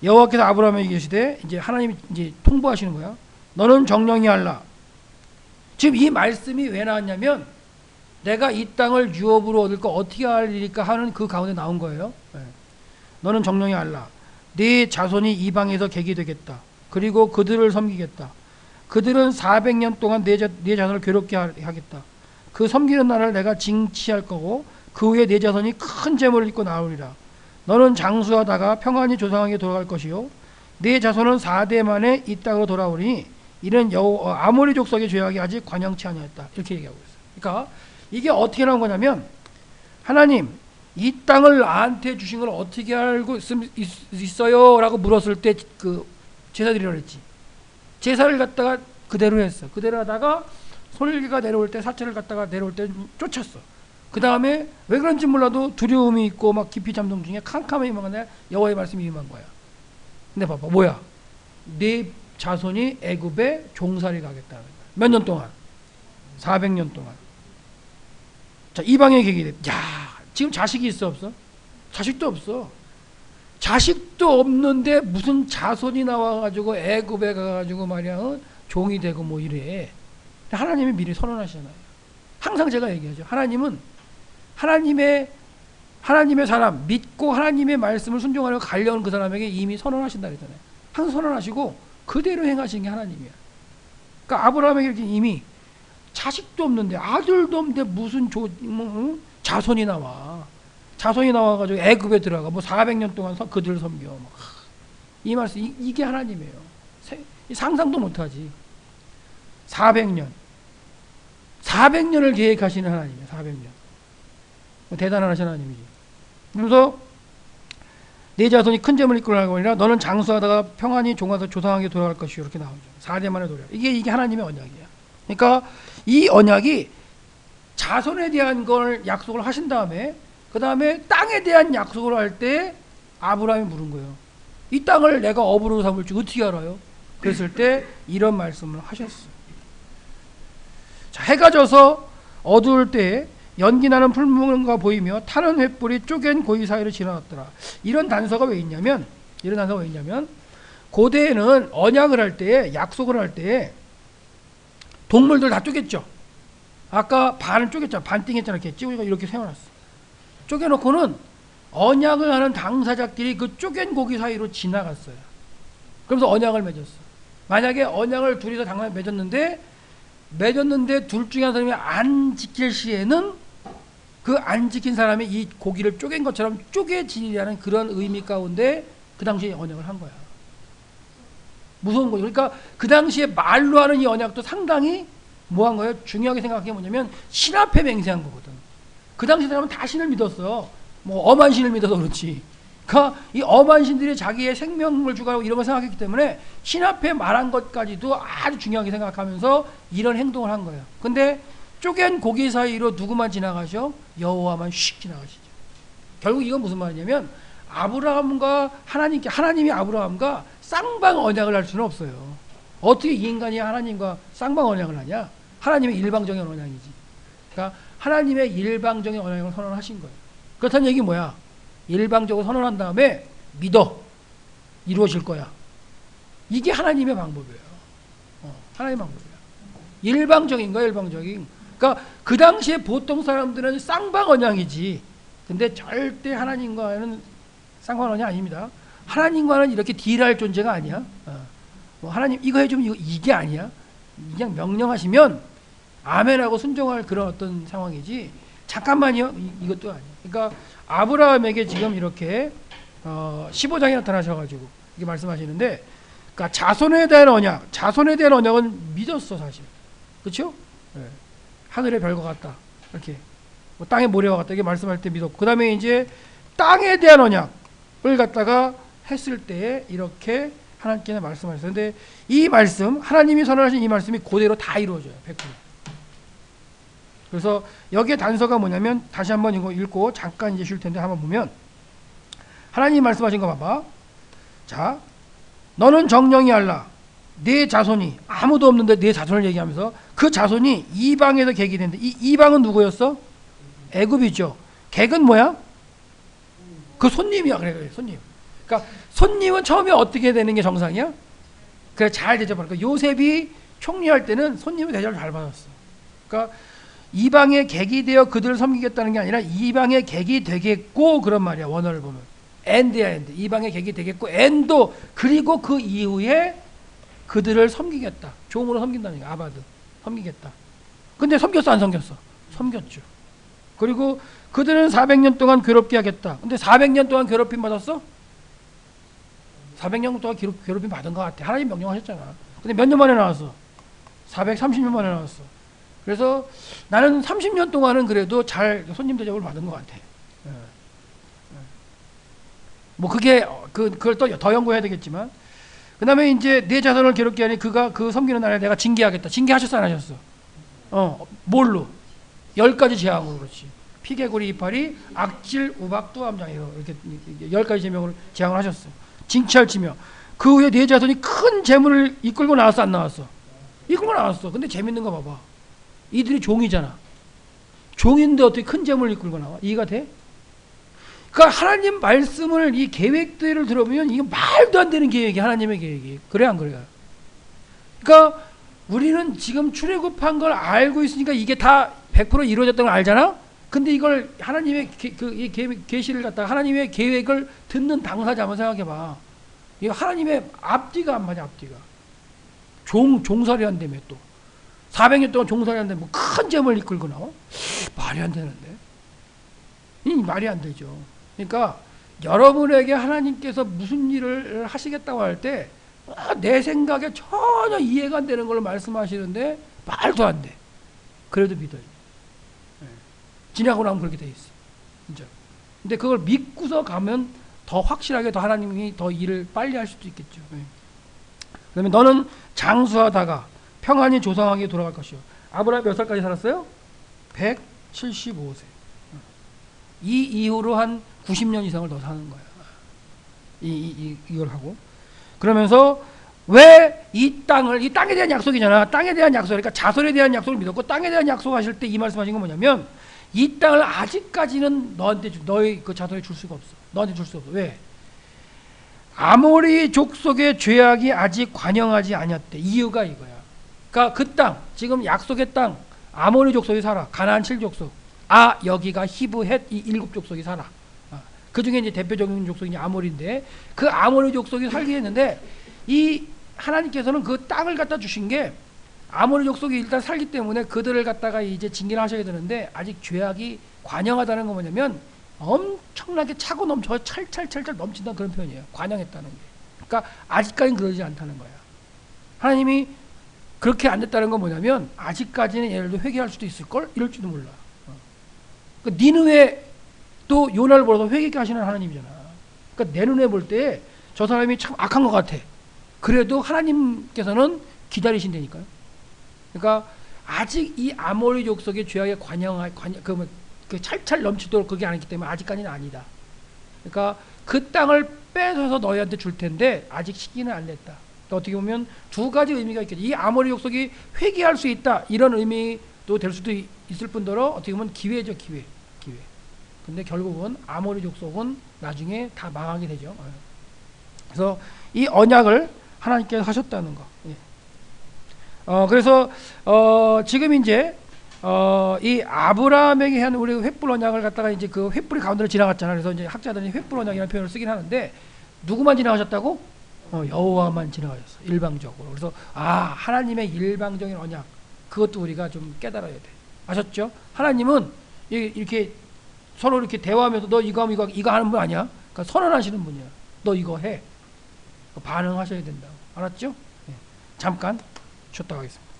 여호와께서 아브라함에게 계시되 이제 하나님이 이제 통보하시는 거야. 너는 정령이 할라. 지금 이 말씀이 왜 나왔냐면 내가 이 땅을 유업으로 얻을 거 어떻게 하리까 하는 그 가운데 나온 거예요. 네. 너는 정령이 할라. 네 자손이 이방에서 객이 되겠다. 그리고 그들을 섬기겠다. 그들은 400년 동안 네 자손을 괴롭게 하겠다. 그 섬기는 나라를 내가 징치할 거고 그 후에 네 자손이 큰 재물을 입고 나오리라. 너는 장수하다가 평안히 조상에게 돌아갈 것이요 네 자손은 4대 만에 이 땅으로 돌아오리니 이는 아모리 족속의 죄악이 아직 관영치 아니었다. 이렇게 얘기하고 있어요. 그러니까 이게 어떻게 나온 거냐면 하나님 이 땅을 나한테 주신 걸 어떻게 알고 있어요? 라고 물었을 때 그 제사 드리라고 했지. 제사를 갖다가 그대로 했어. 그대로 하다가 솔개가 내려올 때 사체를 갖다가 내려올 때 쫓았어. 그 다음에 왜 그런지 몰라도 두려움이 있고 막 깊이 잠동 중에 캄캄하게 임하는데 여호와의 말씀이 임한 거야. 근데 봐봐, 뭐야? 네 자손이 애굽에 종살이 가겠다는 거야. 몇 년 동안? 400년 동안. 자, 이방의 계기. 야, 지금 자식이 있어 없어? 자식도 없어. 자식도 없는데 무슨 자손이 나와가지고 애굽에 가가지고 말이야, 종이 되고 뭐 이래. 하나님이 미리 선언하시잖아요. 항상 제가 얘기하죠. 하나님은 하나님의 사람 믿고 하나님의 말씀을 순종하려고 가려는 그 사람에게 이미 선언하신다 그랬잖아요. 항상 선언하시고 그대로 행하시는 게 하나님이야. 그러니까 아브라함에게 이렇게 이미 자식도 없는데 아들도 없는데 무슨 자손이 나와. 자손이 나와가지고 애굽에 들어가 뭐 400년 동안 그들을 섬겨. 이 말씀 이게 하나님이에요. 상상도 못하지. 400년을 계획하시는 하나님이에요. 400년. 대단한 하나님이지. 그래서 네 자손이 큰 재물을 이끌어가고 아니라 너는 장수하다가 평안히 종하다 조상하게 돌아갈 것이요. 이렇게 나오죠. 4대 만에 돌아. 이게 하나님의 언약이야. 그러니까 이 언약이 자손에 대한 걸 약속을 하신 다음에 그 다음에 땅에 대한 약속을 할 때 아브라함이 물은 거예요. 이 땅을 내가 업으로 삼을 줄 어떻게 알아요? 그랬을 때 이런 말씀을 하셨어요. 자, 해가 져서 어두울 때에 연기나는 풀무가 보이며 타는 횃불이 쪼갠 고기 사이로 지나갔더라. 이런 단서가 왜 있냐면 고대에는 언약을 할 때, 약속을 할 때 동물들 다 쪼갰죠. 아까 반을 쪼갰잖아. 반띵했잖아. 이렇게 찌우니까 이렇게 세워놨어. 쪼개놓고는 언약을 하는 당사자끼리 그 쪼갠 고기 사이로 지나갔어요. 그러면서 언약을 맺었어. 만약에 언약을 둘이서 당사자 맺었는데 둘 중에 한 사람이 안 지킬 시에는 그 안 지킨 사람이 이 고기를 쪼갠 것처럼 쪼개지려는 그런 의미 가운데 그 당시에 언약을 한 거야. 무서운 거죠. 그러니까 그 당시에 말로 하는 이 언약도 상당히 뭐한 거예요? 중요하게 생각해 뭐냐면 신 앞에 맹세한 거거든. 그 당시 사람은 다 신을 믿었어. 뭐 엄한 신을 믿어서 그렇지. 그러니까 이 엄한 신들이 자기의 생명을 주고 이런 걸 생각했기 때문에 신 앞에 말한 것까지도 아주 중요하게 생각하면서 이런 행동을 한 거예요. 근데 쪼갠 고기 사이로 누구만 지나가죠? 여호와만 휙 지나가시죠. 결국 이건 무슨 말이냐면 아브라함과 하나님이 아브라함과 쌍방 언약을 할 수는 없어요. 어떻게 이 인간이 하나님과 쌍방 언약을 하냐? 하나님의 일방적인 언약이지. 그러니까 하나님의 일방적인 언약을 선언하신 거예요. 그렇다는 얘기 뭐야? 일방적으로 선언한 다음에 믿어. 이루어질 거야. 이게 하나님의 방법이에요. 하나님의 방법이야. 일방적인 거야, 일방적인. 그러니까 그 당시에 보통 사람들은 쌍방 언약이지. 근데 절대 하나님과는 쌍방 언약이 아닙니다. 하나님과는 이렇게 딜할 존재가 아니야. 뭐 하나님 이거 해주면 이게 아니야. 그냥 명령하시면 아멘하고 순종할 그런 어떤 상황이지. 잠깐만요. 이것도 아니야. 그러니까 아브라함에게 지금 이렇게 15장에 나타나셔가지고 이렇게 말씀하시는데, 그러니까 자손에 대한 언약은 믿었어 사실. 그렇죠? 네. 하늘의 별과 같다. 이렇게 뭐 땅의 모래와 같다. 이렇게 말씀할 때 믿었고, 그 다음에 이제 땅에 대한 언약을 갖다가 했을 때에 이렇게 하나님께서 말씀하셨어요. 근데 이 말씀, 하나님이 선언하신 이 말씀이 그대로 다 이루어져요. 100%. 그래서 여기에 단서가 뭐냐면, 다시 한번 이거 읽고 잠깐 이제 쉴 텐데 한번 보면, 하나님이 말씀하신 거 봐봐. 자, 너는 정령이 알라. 네 자손이, 아무도 없는데 네 자손을 얘기하면서 그 자손이 이방에서 객이 된대. 이 이방은 누구였어? 애굽이죠. 객은 뭐야? 그 손님이야. 그래, 손님. 그러니까 손님은 처음에 어떻게 되는 게 정상이야? 그래, 잘 대접하는 거야. 요셉이 총리할 때는 손님의 대접을 잘 받았어. 그러니까 이방의 객이 되어 그들을 섬기겠다는 게 아니라 이방의 객이 되겠고, 그런 말이야. 원어를 보면 엔드야, 엔드. 이방의 객이 되겠고, 엔도, 그리고 그 이후에 그들을 섬기겠다. 종으로 섬긴다는 게 아바드. 섬기겠다. 근데 섬겼어, 안 섬겼어? 섬겼죠. 그리고 그들은 400년 동안 괴롭게 하겠다. 근데 400년 동안 괴롭힘 받았어? 400년 동안 괴롭힘 받은 것 같아. 하나님 명령하셨잖아. 근데 몇 년 만에 나왔어? 430년 만에 나왔어. 그래서 나는 30년 동안은 그래도 잘 손님 대접을 받은 것 같아. 뭐 그걸 또 더 연구해야 되겠지만, 그 다음에 이제 내 자손을 괴롭게 하니 그가 그 섬기는 날에 내가 징계하겠다. 징계하셨어, 안 하셨어? 뭘로? 10가지 재앙으로. 그렇지. 피개구리 이파리, 악질, 우박, 뚜암장 이렇게 10가지 제명으로 재앙을 하셨어. 징치할 지명. 그 후에 네 자손이 큰 재물을 이끌고 나왔어, 안 나왔어? 이끌고 나왔어. 근데 재밌는 거 봐봐. 이들이 종이잖아. 종인데 어떻게 큰 재물을 이끌고 나와? 이해가 돼? 그러니까 하나님 말씀을, 이 계획들을 들어보면 이게 말도 안 되는 계획이 하나님의 계획이. 그래 안 그래요? 그러니까 우리는 지금 출애굽한 걸 알고 있으니까 이게 다 100% 이루어졌다는 걸 알잖아. 근데 이걸 하나님의 이 계시를 갖다가 하나님의 계획을 듣는 당사자 한번 생각해 봐. 이 하나님의 앞뒤가 안 맞아. 앞뒤가. 종살이 한다며 또 400년 동안 종살이 한다며 뭐 큰 재물을 이끌고 나와? 말이 안 되는데. 이 말이 안 되죠. 그러니까 여러분에게 하나님께서 무슨 일을 하시겠다고 할 때 내 생각에 전혀 이해가 안 되는 걸 말씀하시는데 말도 안 돼. 그래도 믿어요. 지나고 나면 그렇게 돼 있어. 진짜. 근데 그걸 믿고서 가면 더 확실하게 더 하나님이 더 일을 빨리 할 수도 있겠죠. 그다음에 너는 장수하다가 평안히 조상에게 돌아갈 것이요. 아브라함 몇 살까지 살았어요? 175세. 이 이후로 한 90년 이상을 더 사는 거야. 이걸 하고. 그러면서 왜 이 땅에 대한 약속이잖아. 땅에 대한 약속. 그러니까 자손에 대한 약속을 믿었고 땅에 대한 약속하실 때 이 말씀하신 건 뭐냐면 이 땅을 아직까지는 너희 그 자손에 줄 수가 없어. 너한테 줄 수 없어. 왜? 아모리 족속의 죄악이 아직 관영하지 아니었대. 이유가 이거야. 그러니까 그 땅, 지금 약속의 땅, 아모리 족속이 살아. 가나안 7족속. 여기가 히브, 헷, 이 7족속이 살아. 그 중에 이제 대표적인 족속이 아모리인데 그 아모리 족속이 살게 했는데 이 하나님께서는 그 땅을 갖다 주신 게 아모리 족속이 일단 살기 때문에 그들을 갖다가 이제 징계를 하셔야 되는데 아직 죄악이 관영하다는 건 뭐냐면 엄청나게 차고 넘쳐 찰찰찰찰 넘친다는 그런 표현이에요. 관영했다는 게. 그러니까 아직까지는 그러지 않다는 거야. 하나님이 그렇게 안 됐다는 건 뭐냐면 아직까지는 얘들도 회개할 수도 있을걸? 이럴지도 몰라. 그러니까 니느웨 또 요나를 보내서 회개케 하시는 하나님이잖아. 그러니까 내 눈에 볼 때 저 사람이 참 악한 것 같아. 그래도 하나님께서는 기다리신다니까요. 그러니까 아직 이 아모리 족속의 죄악에 그 찰찰 넘치도록 그게 아니기 때문에 아직까지는 아니다. 그러니까 그 땅을 뺏어서 너희한테 줄 텐데 아직 시기는 안 됐다. 그러니까 어떻게 보면 두 가지 의미가 있겠지. 이 아모리 족속이 회개할 수 있다. 이런 의미도 될 수도 있을 뿐더러 어떻게 보면 기회죠. 기회. 근데 결국은 아모리 족속은 나중에 다 망하게 되죠. 그래서 이 언약을 하나님께서 하셨다는 거. 그래서 지금 이제 이 아브라함에게 한 우리 횃불 언약을 갖다가 이제 그 횃불이 가운데로 지나갔잖아. 그래서 이제 학자들이 횃불 언약이라는 표현을 쓰긴 하는데 누구만 지나가셨다고? 여호와만 지나가셨어. 일방적으로. 그래서 하나님의 일방적인 언약, 그것도 우리가 좀 깨달아야 돼. 아셨죠? 하나님은 이렇게 서로 이렇게 대화하면서 너 이거 하면 이거 하는 분 아니야? 그러니까 선언하시는 분이야. 너 이거 해. 반응하셔야 된다고. 알았죠? 잠깐 쉬었다 가겠습니다.